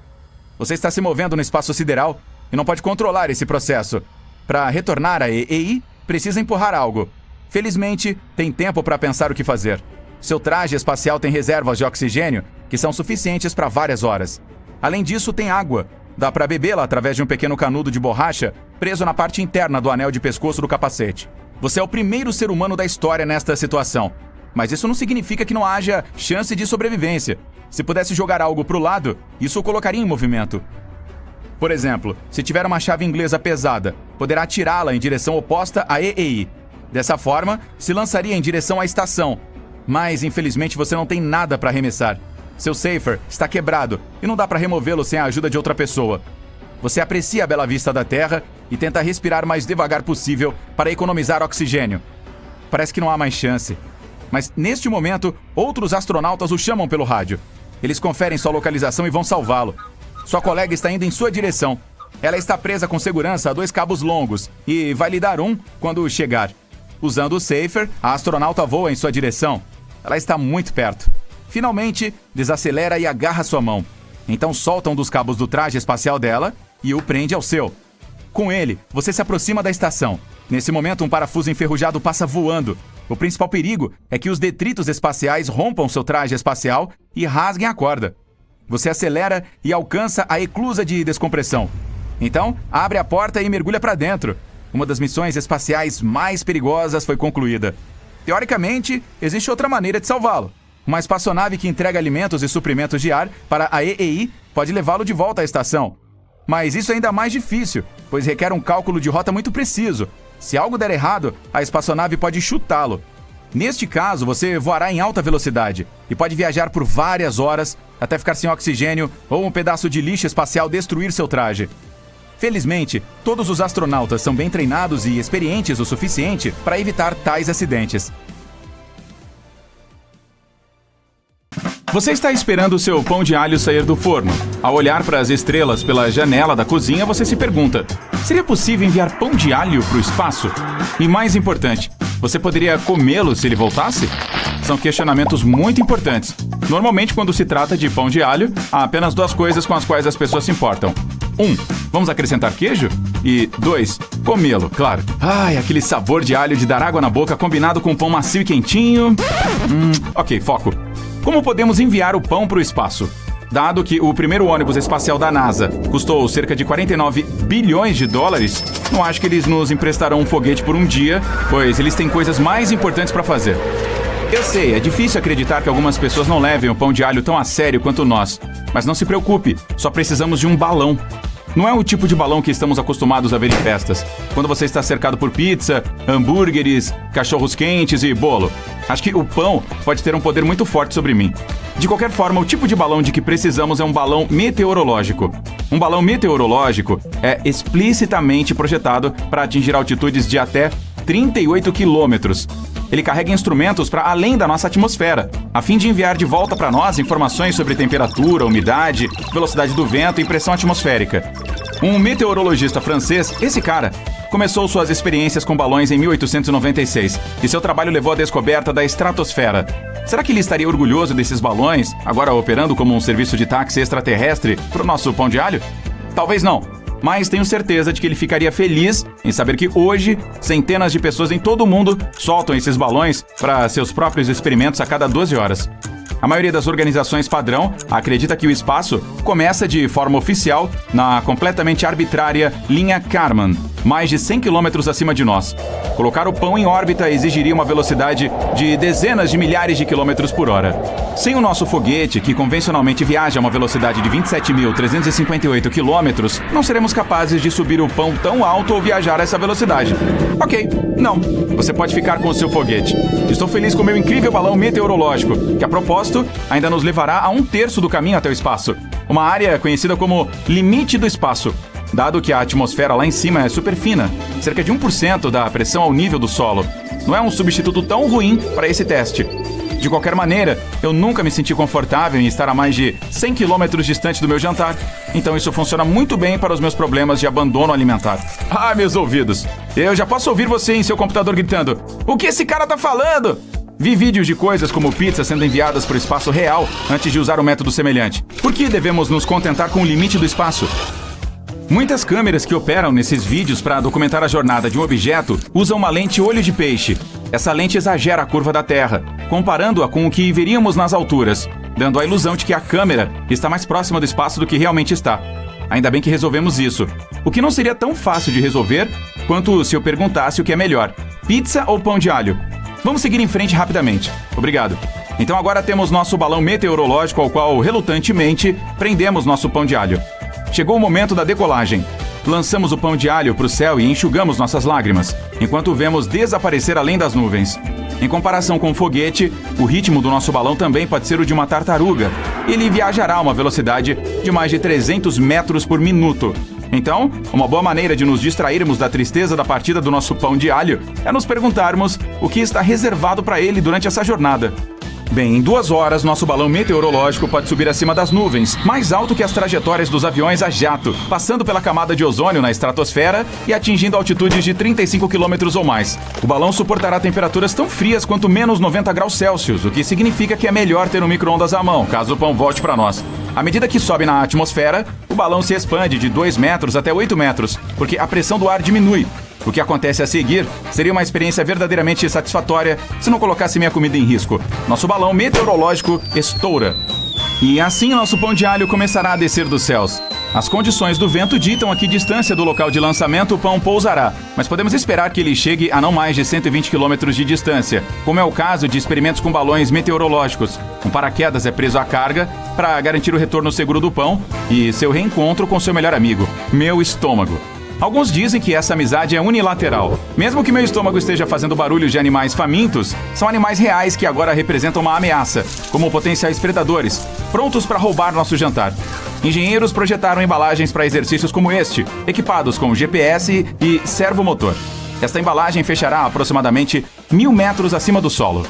Você está se movendo no espaço sideral e não pode controlar esse processo. Para retornar à EEI, precisa empurrar algo. Felizmente, tem tempo para pensar o que fazer. Seu traje espacial tem reservas de oxigênio que são suficientes para várias horas. Além disso, tem água. Dá para bebê-la através de um pequeno canudo de borracha preso na parte interna do anel de pescoço do capacete. Você é o primeiro ser humano da história nesta situação. Mas isso não significa que não haja chance de sobrevivência. Se pudesse jogar algo para o lado, isso o colocaria em movimento. Por exemplo, se tiver uma chave inglesa pesada, poderá atirá-la em direção oposta à EEI. Dessa forma, se lançaria em direção à estação. Mas, infelizmente, você não tem nada para arremessar. Seu Safer está quebrado e não dá para removê-lo sem a ajuda de outra pessoa. Você aprecia a bela vista da Terra e tenta respirar mais devagar possível para economizar oxigênio. Parece que não há mais chance. Mas, neste momento, outros astronautas o chamam pelo rádio. Eles conferem sua localização e vão salvá-lo. Sua colega está indo em sua direção. Ela está presa com segurança a 2 cabos longos e vai lhe dar um quando chegar. Usando o Safer, a astronauta voa em sua direção. Ela está muito perto. Finalmente, desacelera e agarra sua mão. Então solta um dos cabos do traje espacial dela e o prende ao seu. Com ele, você se aproxima da estação. Nesse momento, um parafuso enferrujado passa voando. O principal perigo é que os detritos espaciais rompam seu traje espacial e rasguem a corda. Você acelera e alcança a eclusa de descompressão. Então, abre a porta e mergulha para dentro. Uma das missões espaciais mais perigosas foi concluída. Teoricamente, existe outra maneira de salvá-lo. Uma espaçonave que entrega alimentos e suprimentos de ar para a EEI pode levá-lo de volta à estação. Mas isso é ainda mais difícil, pois requer um cálculo de rota muito preciso. Se algo der errado, a espaçonave pode chutá-lo. Neste caso, você voará em alta velocidade e pode viajar por várias horas até ficar sem oxigênio ou um pedaço de lixo espacial destruir seu traje. Felizmente, todos os astronautas são bem treinados e experientes o suficiente para evitar tais acidentes. Você está esperando o seu pão de alho sair do forno. Ao olhar para as estrelas pela janela da cozinha, você se pergunta: seria possível enviar pão de alho para o espaço? E mais importante, você poderia comê-lo se ele voltasse? São questionamentos muito importantes. Normalmente, quando se trata de pão de alho, há apenas duas coisas com as quais as pessoas se importam. 1. Vamos acrescentar queijo? E 2. Comê-lo, claro. Ai, aquele sabor de alho de dar água na boca combinado com pão macio e quentinho. Ok, foco. Como podemos enviar o pão para o espaço? Dado que o primeiro ônibus espacial da NASA custou cerca de 49 bilhões de dólares, não acho que eles nos emprestarão um foguete por um dia, pois eles têm coisas mais importantes para fazer. Eu sei, é difícil acreditar que algumas pessoas não levem o pão de alho tão a sério quanto nós. Mas não se preocupe, só precisamos de um balão. Não é o tipo de balão que estamos acostumados a ver em festas, quando você está cercado por pizza, hambúrgueres, cachorros quentes e bolo. Acho que o pão pode ter um poder muito forte sobre mim. De qualquer forma, o tipo de balão de que precisamos é um balão meteorológico. Um balão meteorológico é explicitamente projetado para atingir altitudes de até 38 quilômetros. Ele carrega instrumentos para além da nossa atmosfera, a fim de enviar de volta para nós informações sobre temperatura, umidade, velocidade do vento e pressão atmosférica. Um meteorologista francês, esse cara, começou suas experiências com balões em 1896 e seu trabalho levou à descoberta da estratosfera. Será que ele estaria orgulhoso desses balões, agora operando como um serviço de táxi extraterrestre para o nosso pão de alho? Talvez não. Mas tenho certeza de que ele ficaria feliz em saber que hoje centenas de pessoas em todo o mundo soltam esses balões para seus próprios experimentos a cada 12 horas. A maioria das organizações padrão acredita que o espaço começa de forma oficial na completamente arbitrária linha Kármán, mais de 100 quilômetros acima de nós. Colocar o pão em órbita exigiria uma velocidade de dezenas de milhares de quilômetros por hora. Sem o nosso foguete, que convencionalmente viaja a uma velocidade de 27.358 quilômetros, não seremos capazes de subir o pão tão alto ou viajar a essa velocidade. Ok, não. Você pode ficar com o seu foguete. Estou feliz com o meu incrível balão meteorológico, que a propósito ainda nos levará a 1/3 do caminho até o espaço. Uma área conhecida como limite do espaço. Dado que a atmosfera lá em cima é super fina, cerca de 1% da pressão ao nível do solo. Não é um substituto tão ruim para esse teste. De qualquer maneira, eu nunca me senti confortável em estar a mais de 100 quilômetros distante do meu jantar. Então isso funciona muito bem para os meus problemas de abandono alimentar. Ah, meus ouvidos! Eu já posso ouvir você em seu computador gritando: "O que esse cara tá falando?" Vi vídeos de coisas como pizza sendo enviadas para o espaço real antes de usar um método semelhante. Por que devemos nos contentar com o limite do espaço? Muitas câmeras que operam nesses vídeos para documentar a jornada de um objeto usam uma lente olho de peixe. Essa lente exagera a curva da Terra, comparando-a com o que veríamos nas alturas, dando a ilusão de que a câmera está mais próxima do espaço do que realmente está. Ainda bem que resolvemos isso. O que não seria tão fácil de resolver quanto se eu perguntasse o que é melhor, pizza ou pão de alho. Vamos seguir em frente rapidamente. Obrigado. Então agora temos nosso balão meteorológico ao qual, relutantemente, prendemos nosso pão de alho. Chegou o momento da decolagem. Lançamos o pão de alho para o céu e enxugamos nossas lágrimas, enquanto o vemos desaparecer além das nuvens. Em comparação com o foguete, o ritmo do nosso balão também pode ser o de uma tartaruga. Ele viajará a uma velocidade de mais de 300 metros por minuto. Então, uma boa maneira de nos distrairmos da tristeza da partida do nosso pão de alho é nos perguntarmos o que está reservado para ele durante essa jornada. Bem, em 2 horas, nosso balão meteorológico pode subir acima das nuvens, mais alto que as trajetórias dos aviões a jato, passando pela camada de ozônio na estratosfera e atingindo altitudes de 35 quilômetros ou mais. O balão suportará temperaturas tão frias quanto menos 90 graus Celsius, o que significa que é melhor ter um micro-ondas à mão, caso o pão volte para nós. À medida que sobe na atmosfera, o balão se expande de 2 metros até 8 metros, porque a pressão do ar diminui. O que acontece a seguir seria uma experiência verdadeiramente satisfatória se não colocasse minha comida em risco. Nosso balão meteorológico estoura. E assim nosso pão de alho começará a descer dos céus. As condições do vento ditam a que distância do local de lançamento o pão pousará, mas podemos esperar que ele chegue a não mais de 120 km de distância, como é o caso de experimentos com balões meteorológicos. Um paraquedas é preso à carga para garantir o retorno seguro do pão e seu reencontro com seu melhor amigo, meu estômago. Alguns dizem que essa amizade é unilateral. Mesmo que meu estômago esteja fazendo barulhos de animais famintos, são animais reais que agora representam uma ameaça, como potenciais predadores, prontos para roubar nosso jantar. Engenheiros projetaram embalagens para exercícios como este, equipados com GPS e servomotor. Esta embalagem fechará aproximadamente 1.000 metros acima do solo.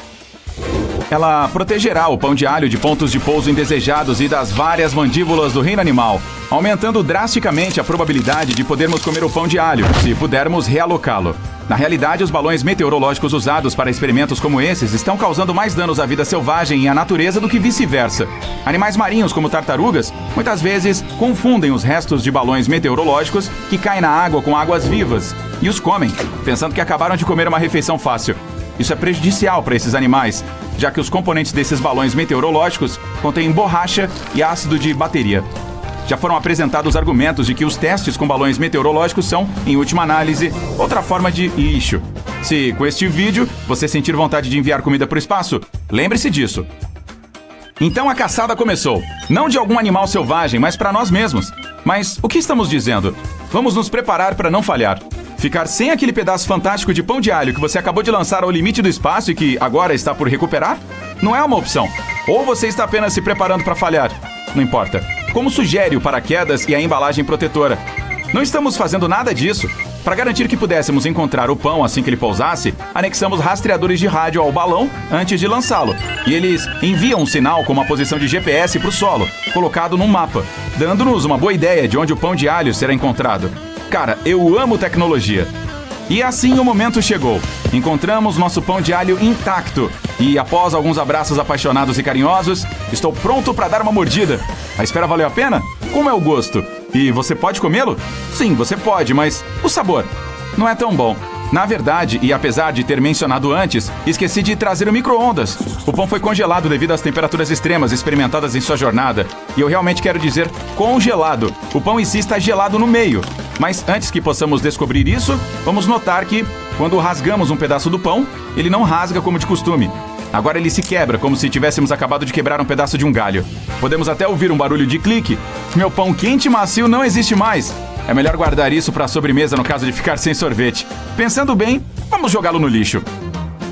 Ela protegerá o pão de alho de pontos de pouso indesejados e das várias mandíbulas do reino animal, aumentando drasticamente a probabilidade de podermos comer o pão de alho, se pudermos realocá-lo. Na realidade, os balões meteorológicos usados para experimentos como esses estão causando mais danos à vida selvagem e à natureza do que vice-versa. Animais marinhos, como tartarugas, muitas vezes confundem os restos de balões meteorológicos que caem na água com águas vivas e os comem, pensando que acabaram de comer uma refeição fácil. Isso é prejudicial para esses animais, já que os componentes desses balões meteorológicos contêm borracha e ácido de bateria. Já foram apresentados argumentos de que os testes com balões meteorológicos são, em última análise, outra forma de lixo. Se, com este vídeo, você sentir vontade de enviar comida para o espaço, lembre-se disso. Então a caçada começou. Não de algum animal selvagem, mas para nós mesmos. Mas o que estamos dizendo? Vamos nos preparar para não falhar. Ficar sem aquele pedaço fantástico de pão de alho que você acabou de lançar ao limite do espaço e que agora está por recuperar? Não é uma opção. Ou você está apenas se preparando para falhar. Não importa. Como sugere o paraquedas e a embalagem protetora. Não estamos fazendo nada disso. Para garantir que pudéssemos encontrar o pão assim que ele pousasse, anexamos rastreadores de rádio ao balão antes de lançá-lo. E eles enviam um sinal com uma posição de GPS para o solo, colocado num mapa, dando-nos uma boa ideia de onde o pão de alho será encontrado. Cara, eu amo tecnologia. E assim o momento chegou. Encontramos nosso pão de alho intacto. E após alguns abraços apaixonados e carinhosos, estou pronto para dar uma mordida. A espera valeu a pena? Como é o gosto? E você pode comê-lo? Sim, você pode, mas o sabor não é tão bom. Na verdade, e apesar de ter mencionado antes, esqueci de trazer o micro-ondas. O pão foi congelado devido às temperaturas extremas experimentadas em sua jornada. E eu realmente quero dizer congelado. O pão em si está gelado no meio. Mas antes que possamos descobrir isso, vamos notar que, quando rasgamos um pedaço do pão, ele não rasga como de costume. Agora ele se quebra, como se tivéssemos acabado de quebrar um pedaço de um galho. Podemos até ouvir um barulho de clique. Meu pão quente e macio não existe mais. É melhor guardar isso para a sobremesa no caso de ficar sem sorvete. Pensando bem, vamos jogá-lo no lixo.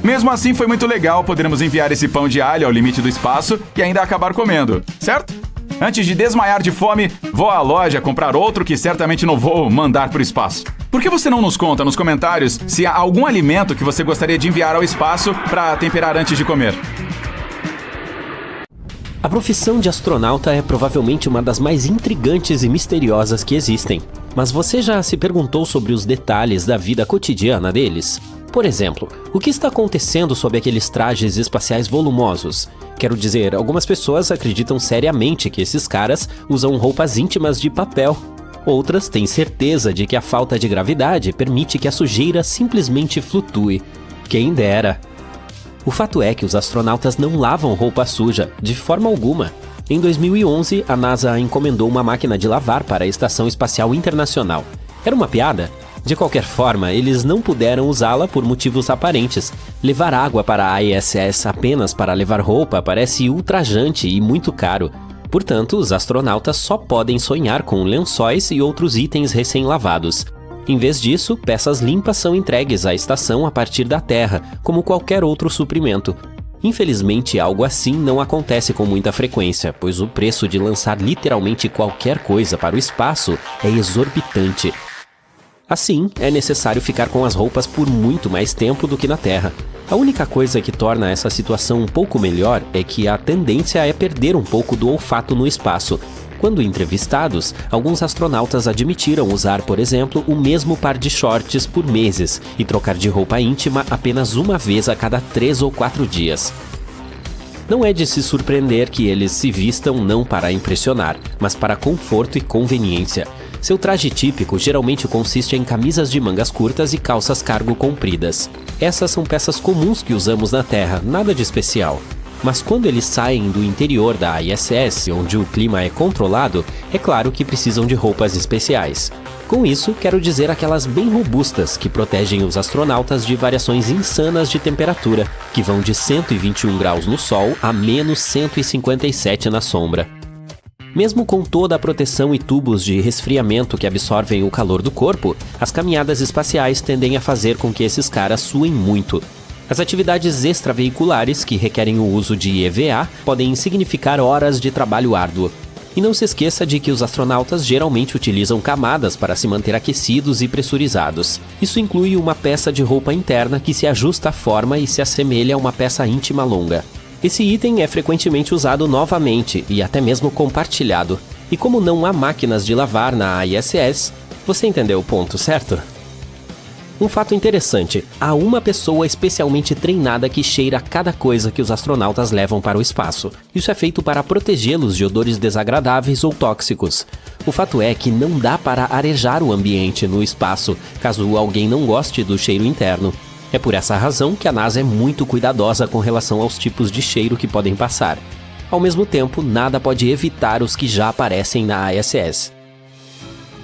Mesmo assim, foi muito legal podermos enviar esse pão de alho ao limite do espaço e ainda acabar comendo, certo? Antes de desmaiar de fome, vou à loja comprar outro que certamente não vou mandar para o espaço. Por que você não nos conta nos comentários se há algum alimento que você gostaria de enviar ao espaço para temperar antes de comer? A profissão de astronauta é provavelmente uma das mais intrigantes e misteriosas que existem. Mas você já se perguntou sobre os detalhes da vida cotidiana deles? Por exemplo, o que está acontecendo sob aqueles trajes espaciais volumosos? Quero dizer, algumas pessoas acreditam seriamente que esses caras usam roupas íntimas de papel. Outras têm certeza de que a falta de gravidade permite que a sujeira simplesmente flutue. Quem dera! O fato é que os astronautas não lavam roupa suja, de forma alguma. Em 2011, a NASA encomendou uma máquina de lavar para a Estação Espacial Internacional. Era uma piada? De qualquer forma, eles não puderam usá-la por motivos aparentes. Levar água para a ISS apenas para levar roupa parece ultrajante e muito caro. Portanto, os astronautas só podem sonhar com lençóis e outros itens recém-lavados. Em vez disso, peças limpas são entregues à estação a partir da Terra, como qualquer outro suprimento. Infelizmente, algo assim não acontece com muita frequência, pois o preço de lançar literalmente qualquer coisa para o espaço é exorbitante. Assim, é necessário ficar com as roupas por muito mais tempo do que na Terra. A única coisa que torna essa situação um pouco melhor é que a tendência é perder um pouco do olfato no espaço. Quando entrevistados, alguns astronautas admitiram usar, por exemplo, o mesmo par de shorts por meses e trocar de roupa íntima apenas uma vez a cada 3 ou 4 dias. Não é de se surpreender que eles se vistam não para impressionar, mas para conforto e conveniência. Seu traje típico geralmente consiste em camisas de mangas curtas e calças cargo compridas. Essas são peças comuns que usamos na Terra, nada de especial. Mas quando eles saem do interior da ISS, onde o clima é controlado, é claro que precisam de roupas especiais. Com isso, quero dizer aquelas bem robustas que protegem os astronautas de variações insanas de temperatura, que vão de 121 graus no sol a menos 157 na sombra. Mesmo com toda a proteção e tubos de resfriamento que absorvem o calor do corpo, as caminhadas espaciais tendem a fazer com que esses caras suem muito. As atividades extraveiculares, que requerem o uso de EVA, podem significar horas de trabalho árduo. E não se esqueça de que os astronautas geralmente utilizam camadas para se manter aquecidos e pressurizados. Isso inclui uma peça de roupa interna que se ajusta à forma e se assemelha a uma peça íntima longa. Esse item é frequentemente usado novamente e até mesmo compartilhado. E como não há máquinas de lavar na ISS, você entendeu o ponto, certo? Um fato interessante, há uma pessoa especialmente treinada que cheira cada coisa que os astronautas levam para o espaço. Isso é feito para protegê-los de odores desagradáveis ou tóxicos. O fato é que não dá para arejar o ambiente no espaço, caso alguém não goste do cheiro interno. É por essa razão que a NASA é muito cuidadosa com relação aos tipos de cheiro que podem passar. Ao mesmo tempo, nada pode evitar os que já aparecem na ISS.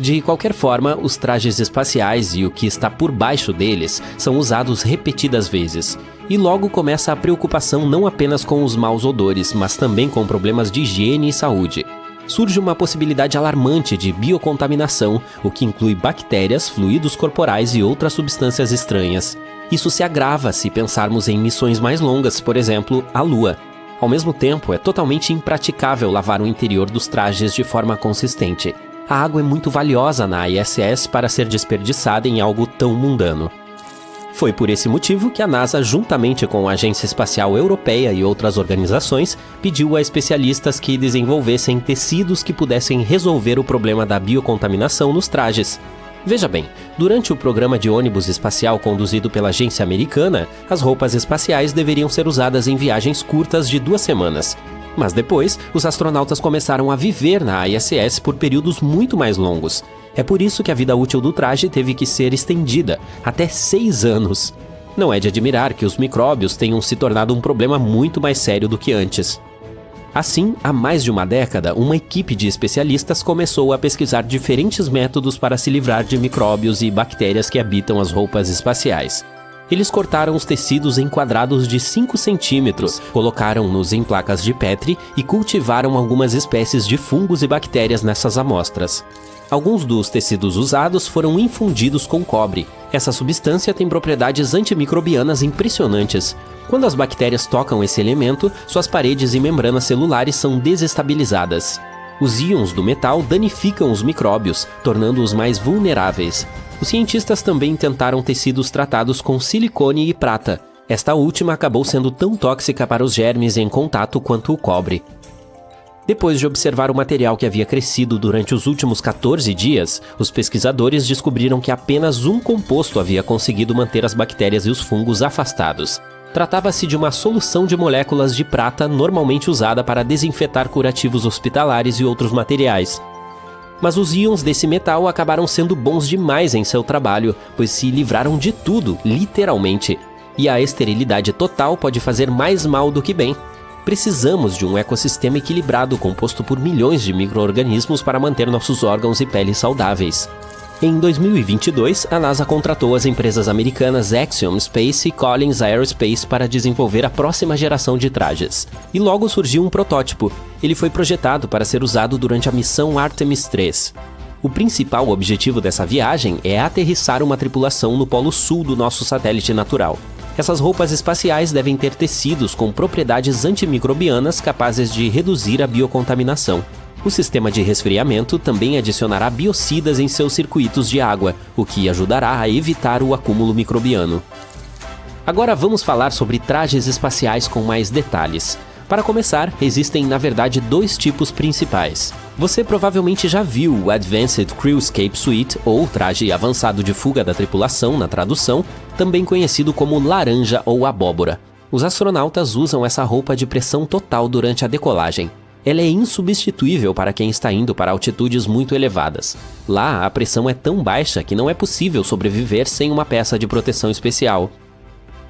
De qualquer forma, os trajes espaciais e o que está por baixo deles são usados repetidas vezes. E logo começa a preocupação não apenas com os maus odores, mas também com problemas de higiene e saúde. Surge uma possibilidade alarmante de biocontaminação, o que inclui bactérias, fluidos corporais e outras substâncias estranhas. Isso se agrava se pensarmos em missões mais longas, por exemplo, a Lua. Ao mesmo tempo, é totalmente impraticável lavar o interior dos trajes de forma consistente. A água é muito valiosa na ISS para ser desperdiçada em algo tão mundano. Foi por esse motivo que a NASA, juntamente com a Agência Espacial Europeia e outras organizações, pediu a especialistas que desenvolvessem tecidos que pudessem resolver o problema da biocontaminação nos trajes. Veja bem, durante o programa de ônibus espacial conduzido pela agência americana, as roupas espaciais deveriam ser usadas em viagens curtas de 2 semanas. Mas depois, os astronautas começaram a viver na ISS por períodos muito mais longos. É por isso que a vida útil do traje teve que ser estendida, até 6 anos. Não é de admirar que os micróbios tenham se tornado um problema muito mais sério do que antes. Assim, há mais de uma década, uma equipe de especialistas começou a pesquisar diferentes métodos para se livrar de micróbios e bactérias que habitam as roupas espaciais. Eles cortaram os tecidos em quadrados de 5 centímetros, colocaram-nos em placas de Petri e cultivaram algumas espécies de fungos e bactérias nessas amostras. Alguns dos tecidos usados foram infundidos com cobre. Essa substância tem propriedades antimicrobianas impressionantes. Quando as bactérias tocam esse elemento, suas paredes e membranas celulares são desestabilizadas. Os íons do metal danificam os micróbios, tornando-os mais vulneráveis. Os cientistas também tentaram tecidos tratados com silicone e prata. Esta última acabou sendo tão tóxica para os germes em contato quanto o cobre. Depois de observar o material que havia crescido durante os últimos 14 dias, os pesquisadores descobriram que apenas um composto havia conseguido manter as bactérias e os fungos afastados. Tratava-se de uma solução de moléculas de prata normalmente usada para desinfetar curativos hospitalares e outros materiais. Mas os íons desse metal acabaram sendo bons demais em seu trabalho, pois se livraram de tudo, literalmente. E a esterilidade total pode fazer mais mal do que bem. Precisamos de um ecossistema equilibrado composto por milhões de micro-organismos para manter nossos órgãos e peles saudáveis. Em 2022, a NASA contratou as empresas americanas Axiom Space e Collins Aerospace para desenvolver a próxima geração de trajes. E logo surgiu um protótipo. Ele foi projetado para ser usado durante a missão Artemis 3. O principal objetivo dessa viagem é aterrissar uma tripulação no polo sul do nosso satélite natural. Essas roupas espaciais devem ter tecidos com propriedades antimicrobianas capazes de reduzir a biocontaminação. O sistema de resfriamento também adicionará biocidas em seus circuitos de água, o que ajudará a evitar o acúmulo microbiano. Agora vamos falar sobre trajes espaciais com mais detalhes. Para começar, existem na verdade 2 tipos principais. Você provavelmente já viu o Advanced Crew Escape Suite, ou traje avançado de fuga da tripulação na tradução, também conhecido como laranja ou abóbora. Os astronautas usam essa roupa de pressão total durante a decolagem. Ela é insubstituível para quem está indo para altitudes muito elevadas. Lá, a pressão é tão baixa que não é possível sobreviver sem uma peça de proteção especial.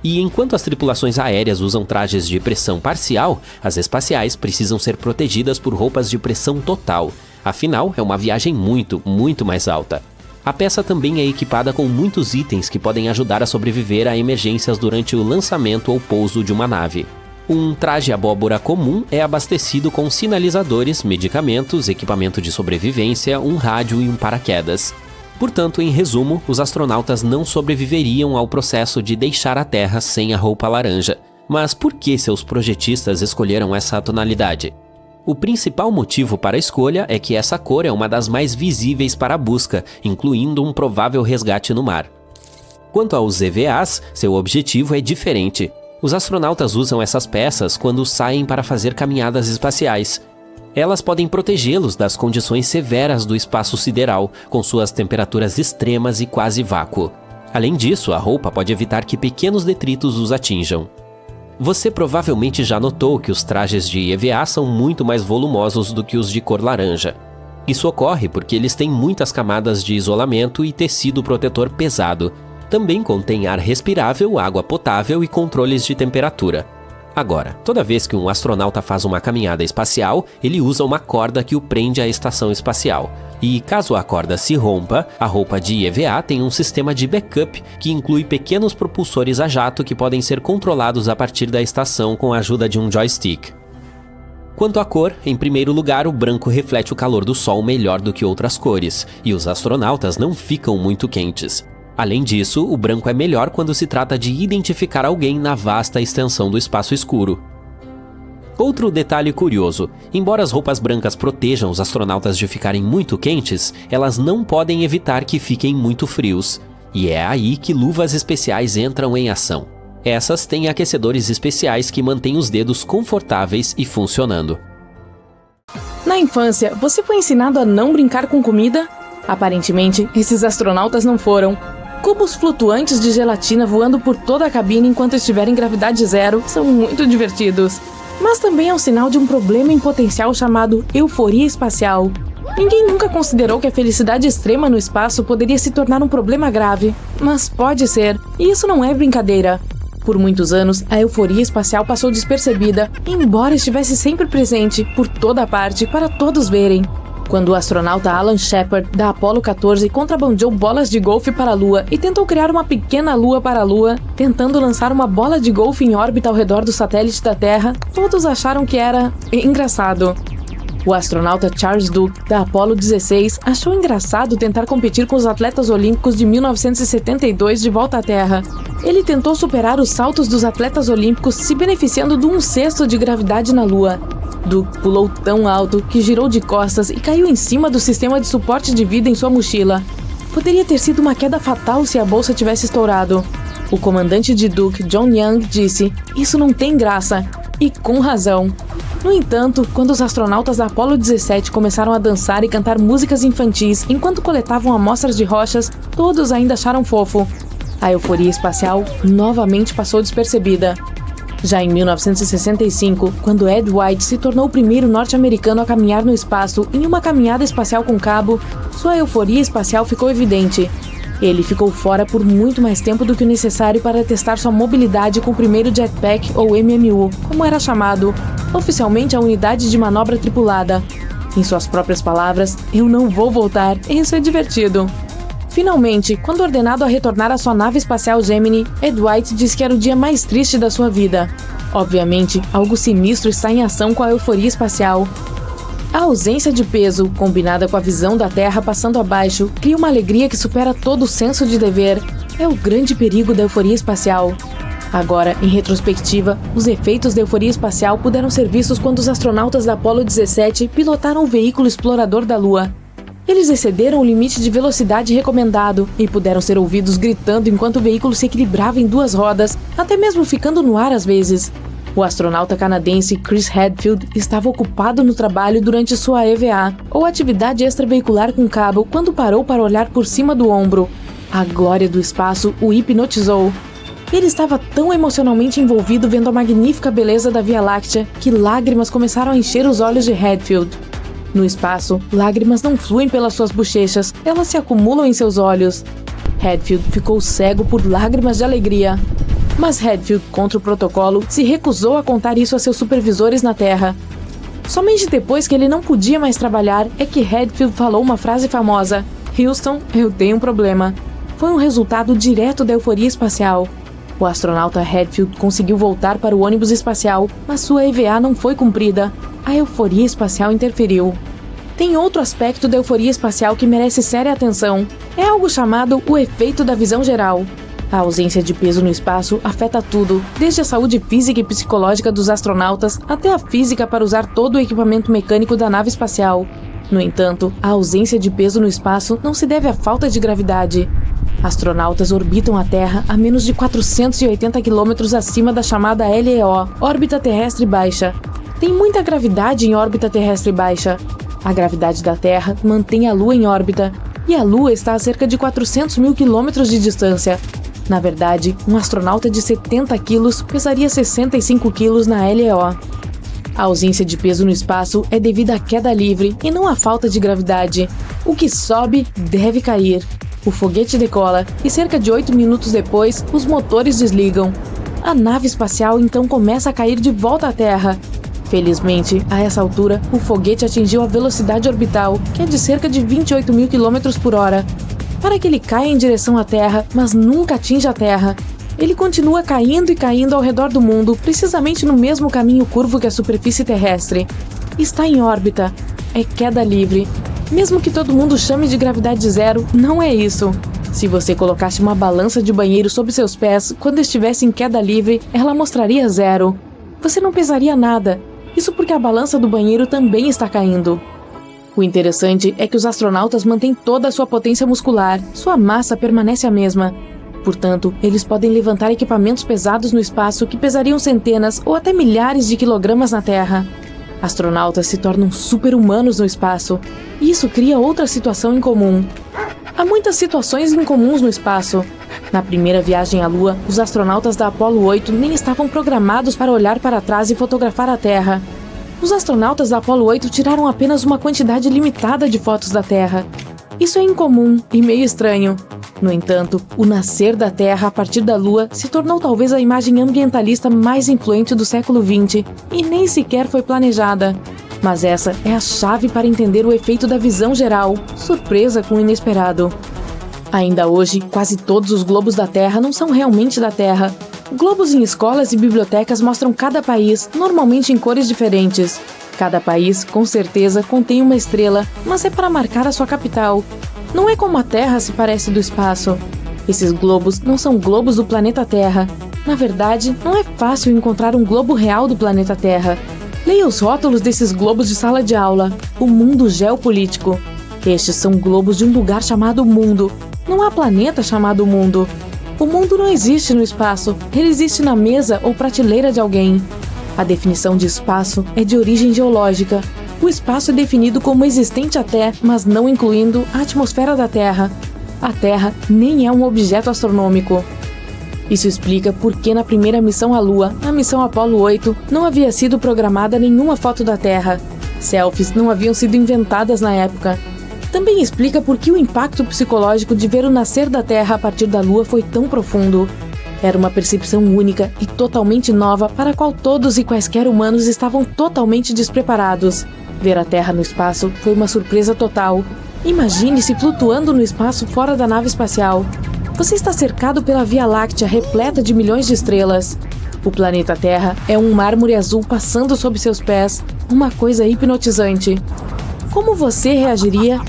E enquanto as tripulações aéreas usam trajes de pressão parcial, as espaciais precisam ser protegidas por roupas de pressão total. Afinal, é uma viagem muito, muito mais alta. A peça também é equipada com muitos itens que podem ajudar a sobreviver a emergências durante o lançamento ou pouso de uma nave. Um traje abóbora comum é abastecido com sinalizadores, medicamentos, equipamento de sobrevivência, um rádio e um paraquedas. Portanto, em resumo, os astronautas não sobreviveriam ao processo de deixar a Terra sem a roupa laranja. Mas por que seus projetistas escolheram essa tonalidade? O principal motivo para a escolha é que essa cor é uma das mais visíveis para a busca, incluindo um provável resgate no mar. Quanto aos EVAs, seu objetivo é diferente. Os astronautas usam essas peças quando saem para fazer caminhadas espaciais. Elas podem protegê-los das condições severas do espaço sideral, com suas temperaturas extremas e quase vácuo. Além disso, a roupa pode evitar que pequenos detritos os atinjam. Você provavelmente já notou que os trajes de EVA são muito mais volumosos do que os de cor laranja. Isso ocorre porque eles têm muitas camadas de isolamento e tecido protetor pesado. Também contém ar respirável, água potável e controles de temperatura. Agora, toda vez que um astronauta faz uma caminhada espacial, ele usa uma corda que o prende à estação espacial. E caso a corda se rompa, a roupa de EVA tem um sistema de backup que inclui pequenos propulsores a jato que podem ser controlados a partir da estação com a ajuda de um joystick. Quanto à cor, em primeiro lugar, o branco reflete o calor do Sol melhor do que outras cores, e os astronautas não ficam muito quentes. Além disso, o branco é melhor quando se trata de identificar alguém na vasta extensão do espaço escuro. Outro detalhe curioso: embora as roupas brancas protejam os astronautas de ficarem muito quentes, elas não podem evitar que fiquem muito frios. E é aí que luvas especiais entram em ação. Essas têm aquecedores especiais que mantêm os dedos confortáveis e funcionando. Na infância, você foi ensinado a não brincar com comida? Aparentemente, esses astronautas não foram. Cubos flutuantes de gelatina voando por toda a cabine enquanto estiver em gravidade zero são muito divertidos. Mas também é um sinal de um problema em potencial chamado euforia espacial. Ninguém nunca considerou que a felicidade extrema no espaço poderia se tornar um problema grave. Mas pode ser, e isso não é brincadeira. Por muitos anos, a euforia espacial passou despercebida, embora estivesse sempre presente, por toda parte, para todos verem. Quando o astronauta Alan Shepard, da Apollo 14, contrabandeou bolas de golfe para a Lua e tentou criar uma pequena lua para a Lua, tentando lançar uma bola de golfe em órbita ao redor do satélite da Terra, todos acharam que era engraçado. O astronauta Charles Duke, da Apollo 16, achou engraçado tentar competir com os atletas olímpicos de 1972 de volta à Terra. Ele tentou superar os saltos dos atletas olímpicos se beneficiando de 1/6 de gravidade na Lua. Duke pulou tão alto que girou de costas e caiu em cima do sistema de suporte de vida em sua mochila. Poderia ter sido uma queda fatal se a bolsa tivesse estourado. O comandante de Duke, John Young, disse: "Isso não tem graça." E com razão. No entanto, quando os astronautas da Apollo 17 começaram a dançar e cantar músicas infantis enquanto coletavam amostras de rochas, todos ainda acharam fofo. A euforia espacial novamente passou despercebida. Já em 1965, quando Ed White se tornou o primeiro norte-americano a caminhar no espaço em uma caminhada espacial com cabo, sua euforia espacial ficou evidente. Ele ficou fora por muito mais tempo do que o necessário para testar sua mobilidade com o primeiro jetpack, ou MMU, como era chamado, oficialmente a unidade de manobra tripulada. Em suas próprias palavras, "Eu não vou voltar, isso é divertido." Finalmente, quando ordenado a retornar à sua nave espacial Gemini, Ed White disse que era o dia mais triste da sua vida. Obviamente, algo sinistro está em ação com a euforia espacial. A ausência de peso, combinada com a visão da Terra passando abaixo, cria uma alegria que supera todo o senso de dever. É o grande perigo da euforia espacial. Agora, em retrospectiva, os efeitos da euforia espacial puderam ser vistos quando os astronautas da Apollo 17 pilotaram o veículo explorador da Lua. Eles excederam o limite de velocidade recomendado e puderam ser ouvidos gritando enquanto o veículo se equilibrava em 2 rodas, até mesmo ficando no ar às vezes. O astronauta canadense Chris Hadfield estava ocupado no trabalho durante sua EVA, ou atividade extraveicular com cabo, quando parou para olhar por cima do ombro. A glória do espaço o hipnotizou. Ele estava tão emocionalmente envolvido vendo a magnífica beleza da Via Láctea que lágrimas começaram a encher os olhos de Hadfield. No espaço, lágrimas não fluem pelas suas bochechas, elas se acumulam em seus olhos. Hadfield ficou cego por lágrimas de alegria. Mas Hadfield, contra o protocolo, se recusou a contar isso a seus supervisores na Terra. Somente depois que ele não podia mais trabalhar é que Hadfield falou uma frase famosa: "Houston, eu tenho um problema." Foi um resultado direto da euforia espacial. O astronauta Hadfield conseguiu voltar para o ônibus espacial, mas sua EVA não foi cumprida. A euforia espacial interferiu. Tem outro aspecto da euforia espacial que merece séria atenção. É algo chamado o efeito da visão geral. A ausência de peso no espaço afeta tudo, desde a saúde física e psicológica dos astronautas até a física para usar todo o equipamento mecânico da nave espacial. No entanto, a ausência de peso no espaço não se deve à falta de gravidade. Astronautas orbitam a Terra a menos de 480 km acima da chamada LEO, órbita terrestre baixa. Tem muita gravidade em órbita terrestre baixa. A gravidade da Terra mantém a Lua em órbita, e a Lua está a cerca de 400 mil quilômetros de distância. Na verdade, um astronauta de 70 quilos pesaria 65 quilos na LEO. A ausência de peso no espaço é devida à queda livre e não à falta de gravidade. O que sobe deve cair. O foguete decola e cerca de 8 minutos depois, os motores desligam. A nave espacial então começa a cair de volta à Terra. Felizmente, a essa altura, o foguete atingiu a velocidade orbital, que é de cerca de 28 mil km por hora. Para que ele caia em direção à Terra, mas nunca atinja a Terra, ele continua caindo e caindo ao redor do mundo, precisamente no mesmo caminho curvo que a superfície terrestre. Está em órbita. É queda livre. Mesmo que todo mundo chame de gravidade zero, não é isso. Se você colocasse uma balança de banheiro sob seus pés quando estivesse em queda livre, ela mostraria zero. Você não pesaria nada. Isso porque a balança do banheiro também está caindo. O interessante é que os astronautas mantêm toda a sua potência muscular, sua massa permanece a mesma. Portanto, eles podem levantar equipamentos pesados no espaço que pesariam centenas ou até milhares de quilogramas na Terra. Astronautas se tornam super-humanos no espaço, e isso cria outra situação incomum. Há muitas situações incomuns no espaço. Na primeira viagem à Lua, os astronautas da Apollo 8 nem estavam programados para olhar para trás e fotografar a Terra. Os astronautas da Apollo 8 tiraram apenas uma quantidade limitada de fotos da Terra. Isso é incomum e meio estranho. No entanto, o nascer da Terra a partir da Lua se tornou talvez a imagem ambientalista mais influente do século XX e nem sequer foi planejada. Mas essa é a chave para entender o efeito da visão geral, surpresa com o inesperado. Ainda hoje, quase todos os globos da Terra não são realmente da Terra. Globos em escolas e bibliotecas mostram cada país, normalmente em cores diferentes. Cada país, com certeza, contém uma estrela, mas é para marcar a sua capital. Não é como a Terra se parece do espaço. Esses globos não são globos do planeta Terra. Na verdade, não é fácil encontrar um globo real do planeta Terra. Leia os rótulos desses globos de sala de aula. O mundo geopolítico. Estes são globos de um lugar chamado Mundo. Não há planeta chamado Mundo. O mundo não existe no espaço. Ele existe na mesa ou prateleira de alguém. A definição de espaço é de origem geológica. O espaço é definido como existente até, mas não incluindo, a atmosfera da Terra. A Terra nem é um objeto astronômico. Isso explica por que na primeira missão à Lua, a missão Apollo 8, não havia sido programada nenhuma foto da Terra. Selfies não haviam sido inventadas na época. Também explica por que o impacto psicológico de ver o nascer da Terra a partir da Lua foi tão profundo. Era uma percepção única e totalmente nova para a qual todos e quaisquer humanos estavam totalmente despreparados. Ver a Terra no espaço foi uma surpresa total. Imagine-se flutuando no espaço fora da nave espacial. Você está cercado pela Via Láctea repleta de milhões de estrelas. O planeta Terra é um mármore azul passando sob seus pés, uma coisa hipnotizante. Como você reagiria?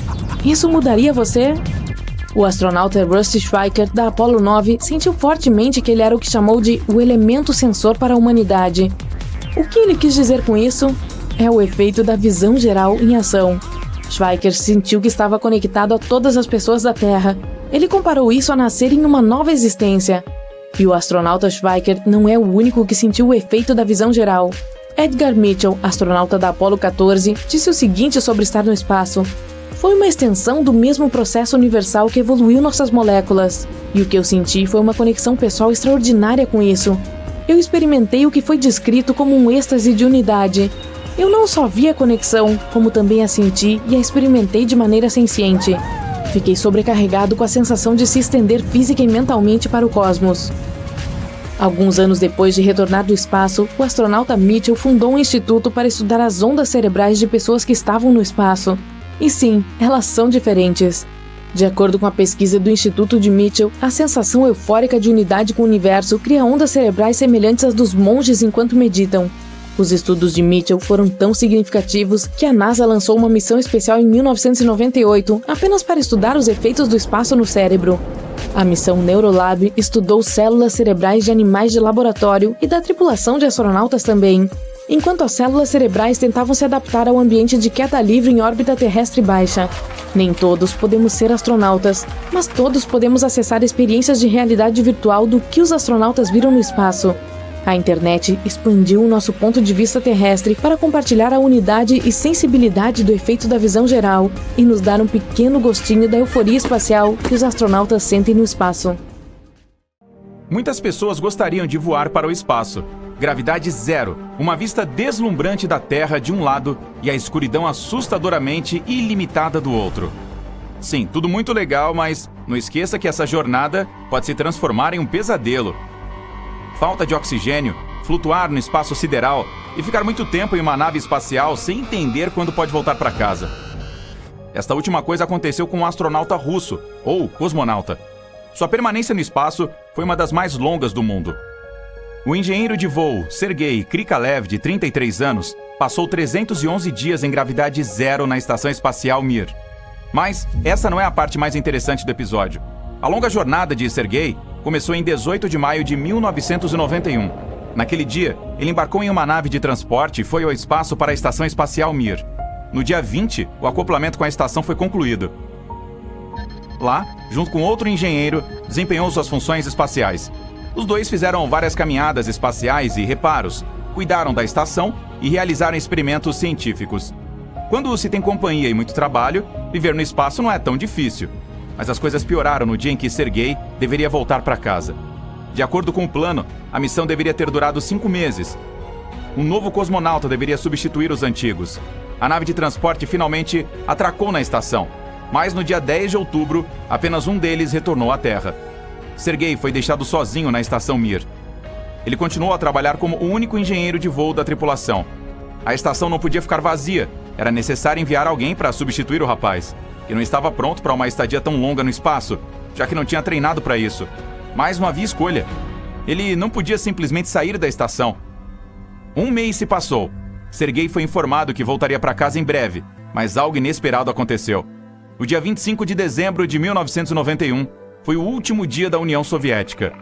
Isso mudaria você? O astronauta Rusty Schweiker, da Apollo 9, sentiu fortemente que ele era o que chamou de o elemento sensor para a humanidade. O que ele quis dizer com isso? É o efeito da visão geral em ação. Schweiker sentiu que estava conectado a todas as pessoas da Terra. Ele comparou isso a nascer em uma nova existência. E o astronauta Schweiker não é o único que sentiu o efeito da visão geral. Edgar Mitchell, astronauta da Apollo 14, disse o seguinte sobre estar no espaço: "Foi uma extensão do mesmo processo universal que evoluiu nossas moléculas. E o que eu senti foi uma conexão pessoal extraordinária com isso. Eu experimentei o que foi descrito como um êxtase de unidade. Eu não só vi a conexão, como também a senti e a experimentei de maneira senciente. Fiquei sobrecarregado com a sensação de se estender física e mentalmente para o cosmos." Alguns anos depois de retornar do espaço, o astronauta Mitchell fundou um instituto para estudar as ondas cerebrais de pessoas que estavam no espaço. E sim, elas são diferentes. De acordo com a pesquisa do Instituto de Mitchell, a sensação eufórica de unidade com o universo cria ondas cerebrais semelhantes às dos monges enquanto meditam. Os estudos de Mitchell foram tão significativos que a NASA lançou uma missão especial em 1998 apenas para estudar os efeitos do espaço no cérebro. A missão Neurolab estudou células cerebrais de animais de laboratório e da tripulação de astronautas também, enquanto as células cerebrais tentavam se adaptar ao ambiente de queda livre em órbita terrestre baixa. Nem todos podemos ser astronautas, mas todos podemos acessar experiências de realidade virtual do que os astronautas viram no espaço. A internet expandiu o nosso ponto de vista terrestre para compartilhar a unidade e sensibilidade do efeito da visão geral e nos dar um pequeno gostinho da euforia espacial que os astronautas sentem no espaço. Muitas pessoas gostariam de voar para o espaço. Gravidade zero, uma vista deslumbrante da Terra de um lado e a escuridão assustadoramente ilimitada do outro. Sim, tudo muito legal, mas não esqueça que essa jornada pode se transformar em um pesadelo. Falta de oxigênio, flutuar no espaço sideral e ficar muito tempo em uma nave espacial sem entender quando pode voltar para casa. Esta última coisa aconteceu com um astronauta russo, ou cosmonauta. Sua permanência no espaço foi uma das mais longas do mundo. O engenheiro de voo Sergei Krikalev, de 33 anos, passou 311 dias em gravidade zero na Estação Espacial Mir. Mas essa não é a parte mais interessante do episódio. A longa jornada de Sergei começou em 18 de maio de 1991. Naquele dia, ele embarcou em uma nave de transporte e foi ao espaço para a Estação Espacial Mir. No dia 20, o acoplamento com a estação foi concluído. Lá, junto com outro engenheiro, desempenhou suas funções espaciais. Os dois fizeram várias caminhadas espaciais e reparos, cuidaram da estação e realizaram experimentos científicos. Quando se tem companhia e muito trabalho, viver no espaço não é tão difícil. Mas as coisas pioraram no dia em que Sergei deveria voltar para casa. De acordo com o plano, a missão deveria ter durado 5 meses. Um novo cosmonauta deveria substituir os antigos. A nave de transporte finalmente atracou na estação, mas no dia 10 de outubro, apenas um deles retornou à Terra. Sergei foi deixado sozinho na estação Mir. Ele continuou a trabalhar como o único engenheiro de voo da tripulação. A estação não podia ficar vazia, era necessário enviar alguém para substituir o rapaz, que não estava pronto para uma estadia tão longa no espaço, já que não tinha treinado para isso. Mas não havia escolha. Ele não podia simplesmente sair da estação. Um mês se passou. Sergei foi informado que voltaria para casa em breve, mas algo inesperado aconteceu. No dia 25 de dezembro de 1991, foi o último dia da União Soviética.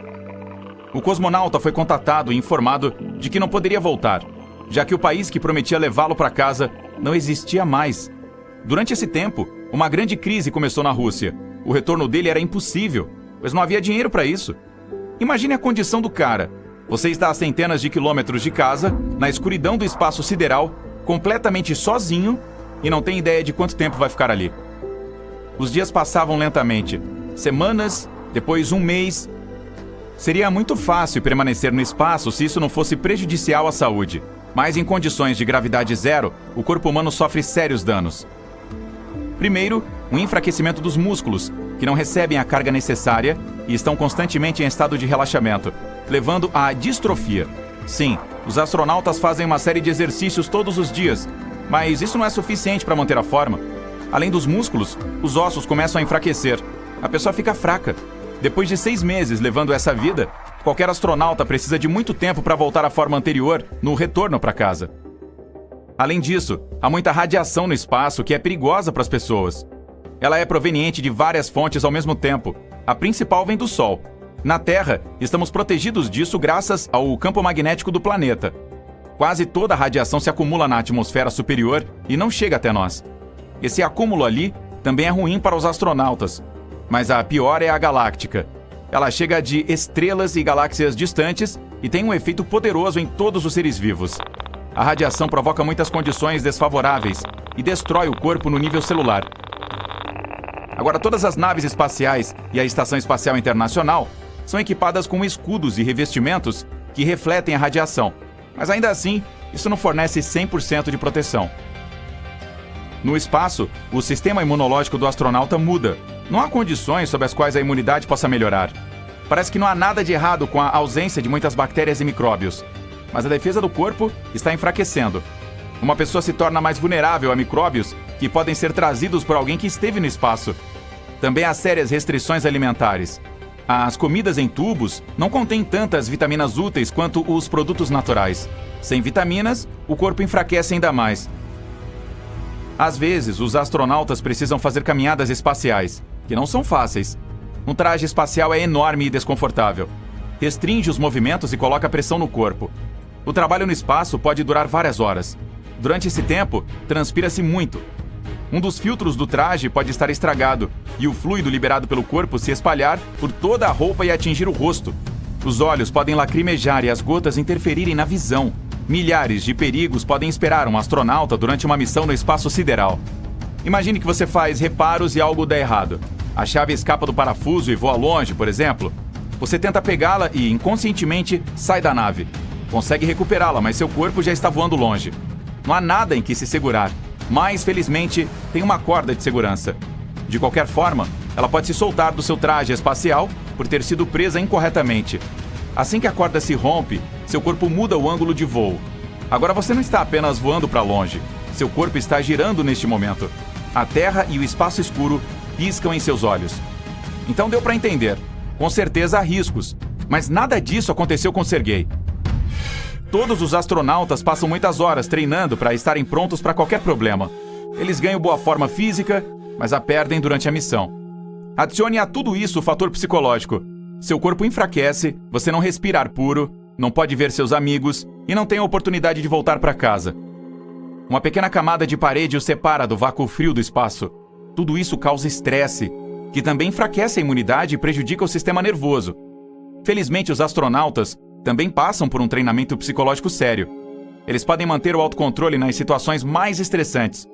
O cosmonauta foi contatado e informado de que não poderia voltar, já que o país que prometia levá-lo para casa não existia mais. Durante esse tempo, uma grande crise começou na Rússia. O retorno dele era impossível, pois não havia dinheiro para isso. Imagine a condição do cara. Você está a centenas de quilômetros de casa, na escuridão do espaço sideral, completamente sozinho e não tem ideia de quanto tempo vai ficar ali. Os dias passavam lentamente. Semanas, depois um mês. Seria muito fácil permanecer no espaço se isso não fosse prejudicial à saúde. Mas em condições de gravidade zero, o corpo humano sofre sérios danos. Primeiro, um enfraquecimento dos músculos, que não recebem a carga necessária e estão constantemente em estado de relaxamento, levando à distrofia. Sim, os astronautas fazem uma série de exercícios todos os dias, mas isso não é suficiente para manter a forma. Além dos músculos, os ossos começam a enfraquecer. A pessoa fica fraca. Depois de 6 meses levando essa vida, qualquer astronauta precisa de muito tempo para voltar à forma anterior no retorno para casa. Além disso, há muita radiação no espaço que é perigosa para as pessoas. Ela é proveniente de várias fontes ao mesmo tempo. A principal vem do Sol. Na Terra, estamos protegidos disso graças ao campo magnético do planeta. Quase toda a radiação se acumula na atmosfera superior e não chega até nós. Esse acúmulo ali também é ruim para os astronautas. Mas a pior é a galáctica. Ela chega de estrelas e galáxias distantes e tem um efeito poderoso em todos os seres vivos. A radiação provoca muitas condições desfavoráveis e destrói o corpo no nível celular. Agora, todas as naves espaciais e a Estação Espacial Internacional são equipadas com escudos e revestimentos que refletem a radiação, mas ainda assim, isso não fornece 100% de proteção. No espaço, o sistema imunológico do astronauta muda. Não há condições sob as quais a imunidade possa melhorar. Parece que não há nada de errado com a ausência de muitas bactérias e micróbios, mas a defesa do corpo está enfraquecendo. Uma pessoa se torna mais vulnerável a micróbios que podem ser trazidos por alguém que esteve no espaço. Também há sérias restrições alimentares. As comidas em tubos não contêm tantas vitaminas úteis quanto os produtos naturais. Sem vitaminas, o corpo enfraquece ainda mais. Às vezes, os astronautas precisam fazer caminhadas espaciais, que não são fáceis. Um traje espacial é enorme e desconfortável. Restringe os movimentos e coloca pressão no corpo. O trabalho no espaço pode durar várias horas. Durante esse tempo, transpira-se muito. Um dos filtros do traje pode estar estragado e o fluido liberado pelo corpo se espalhar por toda a roupa e atingir o rosto. Os olhos podem lacrimejar e as gotas interferirem na visão. Milhares de perigos podem esperar um astronauta durante uma missão no espaço sideral. Imagine que você faz reparos e algo dá errado. A chave escapa do parafuso e voa longe, por exemplo. Você tenta pegá-la e, inconscientemente, sai da nave. Consegue recuperá-la, mas seu corpo já está voando longe. Não há nada em que se segurar, mas, felizmente, tem uma corda de segurança. De qualquer forma, ela pode se soltar do seu traje espacial por ter sido presa incorretamente. Assim que a corda se rompe, seu corpo muda o ângulo de voo. Agora você não está apenas voando para longe. Seu corpo está girando neste momento. A Terra e o espaço escuro piscam em seus olhos. Então deu para entender. Com certeza há riscos, mas nada disso aconteceu com Sergei. Todos os astronautas passam muitas horas treinando para estarem prontos para qualquer problema. Eles ganham boa forma física, mas a perdem durante a missão. Adicione a tudo isso o fator psicológico. Seu corpo enfraquece, você não respira ar puro, não pode ver seus amigos e não tem a oportunidade de voltar para casa. Uma pequena camada de parede o separa do vácuo frio do espaço. Tudo isso causa estresse, que também enfraquece a imunidade e prejudica o sistema nervoso. Felizmente, os astronautas também passam por um treinamento psicológico sério. Eles podem manter o autocontrole nas situações mais estressantes.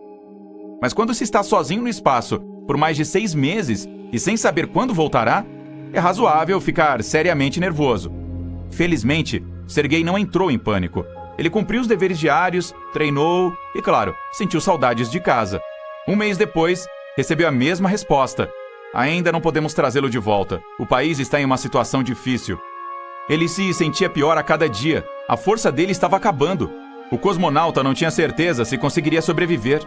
Mas quando se está sozinho no espaço por mais de 6 meses e sem saber quando voltará, é razoável ficar seriamente nervoso. Felizmente, Sergei não entrou em pânico. Ele cumpriu os deveres diários, treinou e, claro, sentiu saudades de casa. 1 mês depois, recebeu a mesma resposta. Ainda não podemos trazê-lo de volta. O país está em uma situação difícil. Ele se sentia pior a cada dia. A força dele estava acabando. O cosmonauta não tinha certeza se conseguiria sobreviver.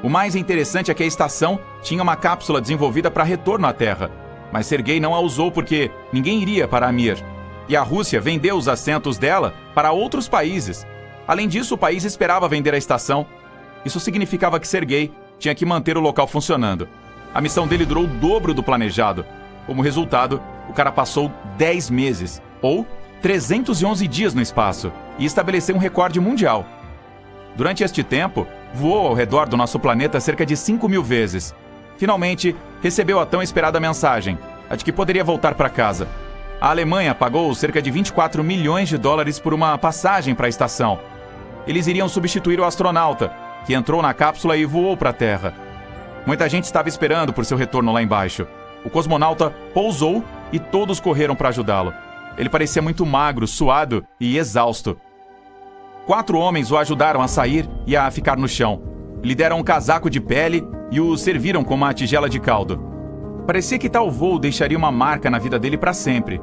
O mais interessante é que a estação tinha uma cápsula desenvolvida para retorno à Terra. Mas Sergei não a usou porque ninguém iria para a Mir. E a Rússia vendeu os assentos dela para outros países. Além disso, o país esperava vender a estação. Isso significava que Sergei tinha que manter o local funcionando. A missão dele durou o dobro do planejado. Como resultado, o cara passou 10 meses, ou 311 dias no espaço, e estabeleceu um recorde mundial. Durante este tempo, voou ao redor do nosso planeta cerca de 5.000 vezes. Finalmente, recebeu a tão esperada mensagem, a de que poderia voltar para casa. A Alemanha pagou cerca de 24 milhões de dólares por uma passagem para a estação. Eles iriam substituir o astronauta, que entrou na cápsula e voou para a Terra. Muita gente estava esperando por seu retorno lá embaixo. O cosmonauta pousou e todos correram para ajudá-lo. Ele parecia muito magro, suado e exausto. 4 homens o ajudaram a sair e a ficar no chão. Lhe deram um casaco de pele e o serviram com uma tigela de caldo. Parecia que tal voo deixaria uma marca na vida dele para sempre.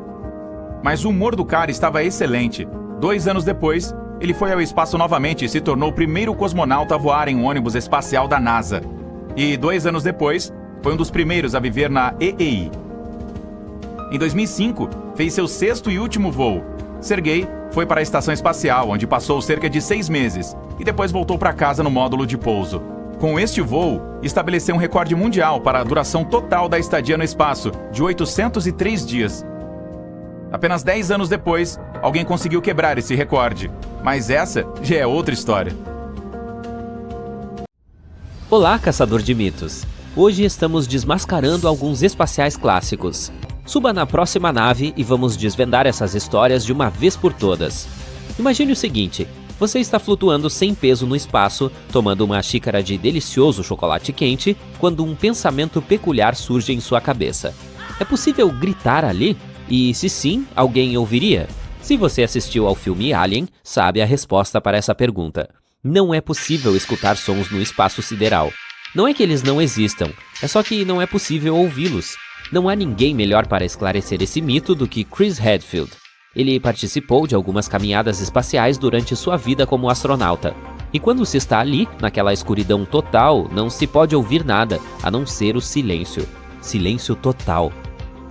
Mas o humor do cara estava excelente. 2 anos depois, ele foi ao espaço novamente e se tornou o primeiro cosmonauta a voar em um ônibus espacial da NASA. E 2 anos depois, foi um dos primeiros a viver na EEI. Em 2005, fez seu 6º e último voo. Sergei foi para a estação espacial, onde passou cerca de 6 meses, e depois voltou para casa no módulo de pouso. Com este voo, estabeleceu um recorde mundial para a duração total da estadia no espaço, de 803 dias. Apenas 10 anos depois, alguém conseguiu quebrar esse recorde. Mas essa já é outra história. Olá, caçador de mitos! Hoje estamos desmascarando alguns espaciais clássicos. Suba na próxima nave e vamos desvendar essas histórias de uma vez por todas. Imagine o seguinte: você está flutuando sem peso no espaço, tomando uma xícara de delicioso chocolate quente, quando um pensamento peculiar surge em sua cabeça. É possível gritar ali? E se sim, alguém ouviria? Se você assistiu ao filme Alien, sabe a resposta para essa pergunta. Não é possível escutar sons no espaço sideral. Não é que eles não existam, é só que não é possível ouvi-los. Não há ninguém melhor para esclarecer esse mito do que Chris Hadfield. Ele participou de algumas caminhadas espaciais durante sua vida como astronauta. E quando se está ali, naquela escuridão total, não se pode ouvir nada, a não ser o silêncio. Silêncio total.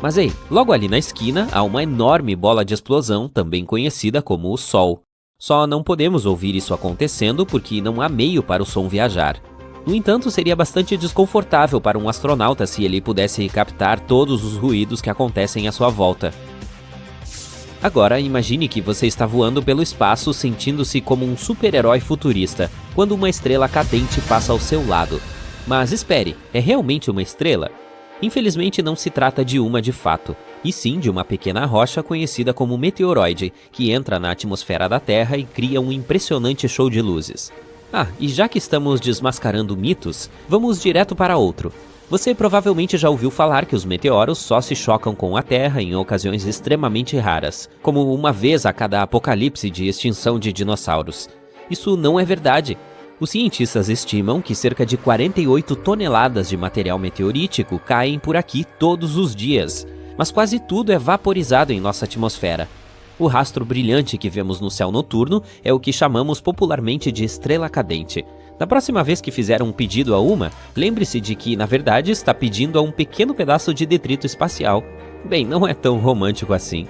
Mas ei, logo ali na esquina há uma enorme bola de explosão, também conhecida como o Sol. Só não podemos ouvir isso acontecendo porque não há meio para o som viajar. No entanto, seria bastante desconfortável para um astronauta se ele pudesse captar todos os ruídos que acontecem à sua volta. Agora, imagine que você está voando pelo espaço sentindo-se como um super-herói futurista, quando uma estrela cadente passa ao seu lado. Mas espere, é realmente uma estrela? Infelizmente não se trata de uma de fato, e sim de uma pequena rocha conhecida como meteoroide, que entra na atmosfera da Terra e cria um impressionante show de luzes. Ah, e já que estamos desmascarando mitos, vamos direto para outro. Você provavelmente já ouviu falar que os meteoros só se chocam com a Terra em ocasiões extremamente raras, como uma vez a cada apocalipse de extinção de dinossauros. Isso não é verdade. Os cientistas estimam que cerca de 48 toneladas de material meteorítico caem por aqui todos os dias, mas quase tudo é vaporizado em nossa atmosfera. O rastro brilhante que vemos no céu noturno é o que chamamos popularmente de estrela cadente. Na próxima vez que fizer um pedido a uma, lembre-se de que, na verdade, está pedindo a um pequeno pedaço de detrito espacial. Bem, não é tão romântico assim.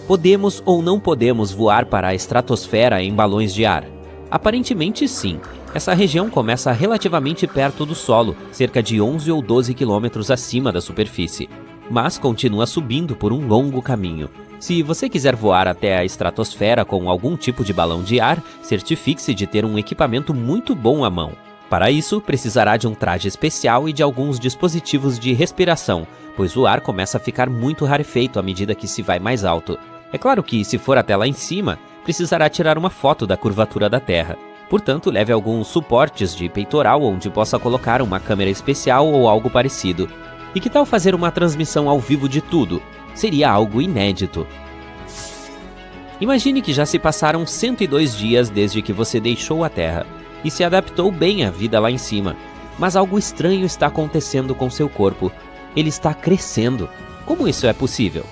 Podemos ou não podemos voar para a estratosfera em balões de ar? Aparentemente sim. Essa região começa relativamente perto do solo, cerca de 11 ou 12 quilômetros acima da superfície, mas continua subindo por um longo caminho. Se você quiser voar até a estratosfera com algum tipo de balão de ar, certifique-se de ter um equipamento muito bom à mão. Para isso, precisará de um traje especial e de alguns dispositivos de respiração, pois o ar começa a ficar muito rarefeito à medida que se vai mais alto. É claro que, se for até lá em cima, precisará tirar uma foto da curvatura da Terra. Portanto, leve alguns suportes de peitoral onde possa colocar uma câmera especial ou algo parecido. E que tal fazer uma transmissão ao vivo de tudo? Seria algo inédito. Imagine que já se passaram 102 dias desde que você deixou a Terra e se adaptou bem à vida lá em cima. Mas algo estranho está acontecendo com seu corpo. Ele está crescendo. Como isso é possível?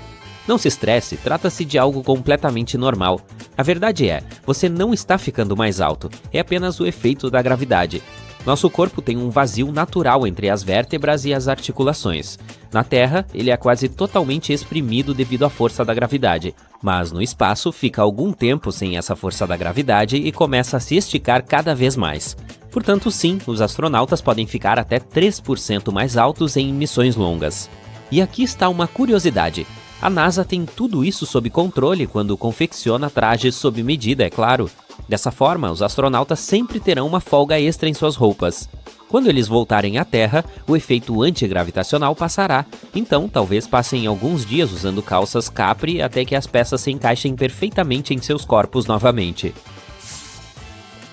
Não se estresse, trata-se de algo completamente normal. A verdade é, você não está ficando mais alto, é apenas o efeito da gravidade. Nosso corpo tem um vazio natural entre as vértebras e as articulações. Na Terra, ele é quase totalmente exprimido devido à força da gravidade, mas no espaço fica algum tempo sem essa força da gravidade e começa a se esticar cada vez mais. Portanto, sim, os astronautas podem ficar até 3% mais altos em missões longas. E aqui está uma curiosidade. A NASA tem tudo isso sob controle quando confecciona trajes sob medida, é claro. Dessa forma, os astronautas sempre terão uma folga extra em suas roupas. Quando eles voltarem à Terra, o efeito antigravitacional passará, então talvez passem alguns dias usando calças capri até que as peças se encaixem perfeitamente em seus corpos novamente.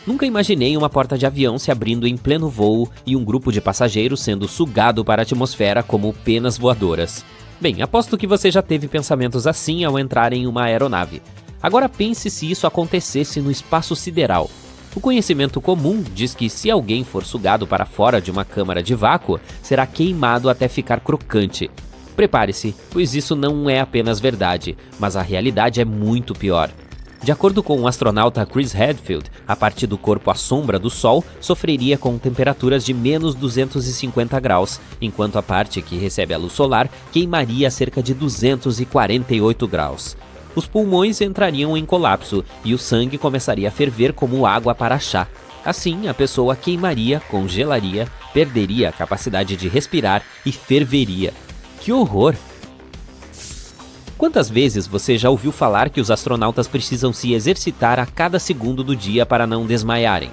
Nunca imaginei uma porta de avião se abrindo em pleno voo e um grupo de passageiros sendo sugado para a atmosfera como penas voadoras. Bem, aposto que você já teve pensamentos assim ao entrar em uma aeronave. Agora pense se isso acontecesse no espaço sideral. O conhecimento comum diz que se alguém for sugado para fora de uma câmara de vácuo, será queimado até ficar crocante. Prepare-se, pois isso não é apenas verdade, mas a realidade é muito pior. De acordo com o astronauta Chris Hadfield, a parte do corpo à sombra do Sol sofreria com temperaturas de menos 250 graus, enquanto a parte que recebe a luz solar queimaria a cerca de 248 graus. Os pulmões entrariam em colapso e o sangue começaria a ferver como água para chá. Assim, a pessoa queimaria, congelaria, perderia a capacidade de respirar e ferveria. Que horror! Quantas vezes você já ouviu falar que os astronautas precisam se exercitar a cada segundo do dia para não desmaiarem?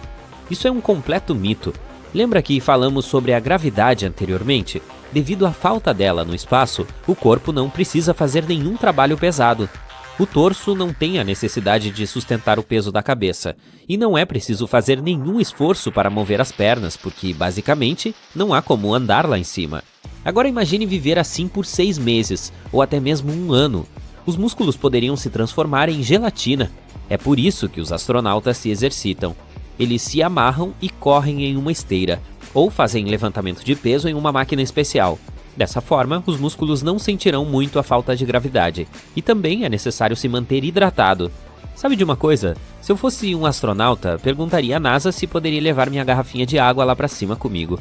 Isso é um completo mito. Lembra que falamos sobre a gravidade anteriormente? Devido à falta dela no espaço, o corpo não precisa fazer nenhum trabalho pesado. O torso não tem a necessidade de sustentar o peso da cabeça, e não é preciso fazer nenhum esforço para mover as pernas, porque, basicamente, não há como andar lá em cima. Agora imagine viver assim por 6 meses, ou até mesmo 1 ano. Os músculos poderiam se transformar em gelatina. É por isso que os astronautas se exercitam. Eles se amarram e correm em uma esteira, ou fazem levantamento de peso em uma máquina especial. Dessa forma, os músculos não sentirão muito a falta de gravidade, e também é necessário se manter hidratado. Sabe de uma coisa? Se eu fosse um astronauta, perguntaria à NASA se poderia levar minha garrafinha de água lá pra cima comigo.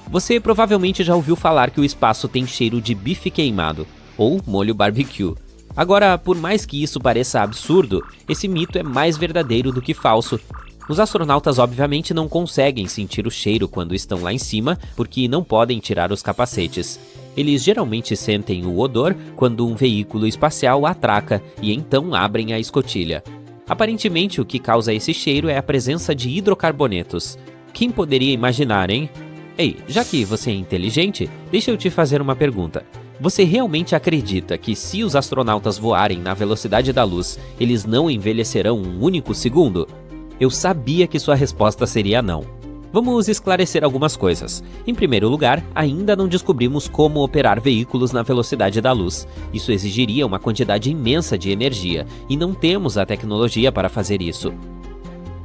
Você provavelmente já ouviu falar que o espaço tem cheiro de bife queimado, ou molho barbecue. Agora, por mais que isso pareça absurdo, esse mito é mais verdadeiro do que falso. Os astronautas obviamente não conseguem sentir o cheiro quando estão lá em cima, porque não podem tirar os capacetes. Eles geralmente sentem o odor quando um veículo espacial atraca e então abrem a escotilha. Aparentemente, o que causa esse cheiro é a presença de hidrocarbonetos. Quem poderia imaginar, hein? Ei, já que você é inteligente, deixa eu te fazer uma pergunta. Você realmente acredita que se os astronautas voarem na velocidade da luz, eles não envelhecerão um único segundo? Eu sabia que sua resposta seria não. Vamos esclarecer algumas coisas. Em primeiro lugar, ainda não descobrimos como operar veículos na velocidade da luz. Isso exigiria uma quantidade imensa de energia, e não temos a tecnologia para fazer isso.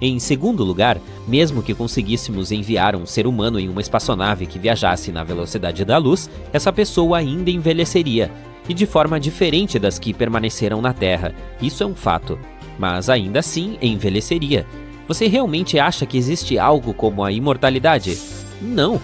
Em segundo lugar, mesmo que conseguíssemos enviar um ser humano em uma espaçonave que viajasse na velocidade da luz, essa pessoa ainda envelheceria, e de forma diferente das que permaneceram na Terra. Isso é um fato. Mas ainda assim envelheceria. Você realmente acha que existe algo como a imortalidade? Não.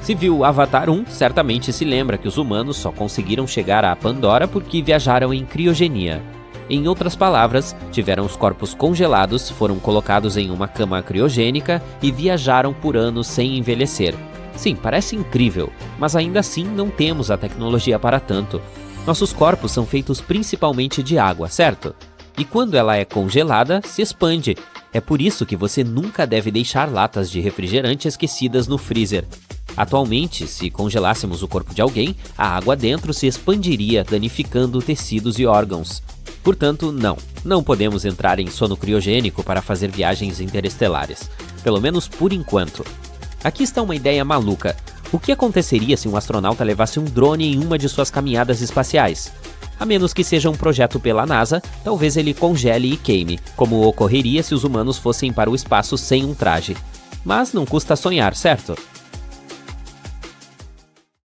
Se viu Avatar 1, certamente se lembra que os humanos só conseguiram chegar a Pandora porque viajaram em criogenia. Em outras palavras, tiveram os corpos congelados, foram colocados em uma cama criogênica e viajaram por anos sem envelhecer. Sim, parece incrível, mas ainda assim não temos a tecnologia para tanto. Nossos corpos são feitos principalmente de água, certo? E quando ela é congelada, se expande. É por isso que você nunca deve deixar latas de refrigerante esquecidas no freezer. Atualmente, se congelássemos o corpo de alguém, a água dentro se expandiria, danificando tecidos e órgãos. Portanto, não podemos entrar em sono criogênico para fazer viagens interestelares. Pelo menos por enquanto. Aqui está uma ideia maluca. O que aconteceria se um astronauta levasse um drone em uma de suas caminhadas espaciais? A menos que seja um projeto pela NASA, talvez ele congele e queime, como ocorreria se os humanos fossem para o espaço sem um traje. Mas não custa sonhar, certo?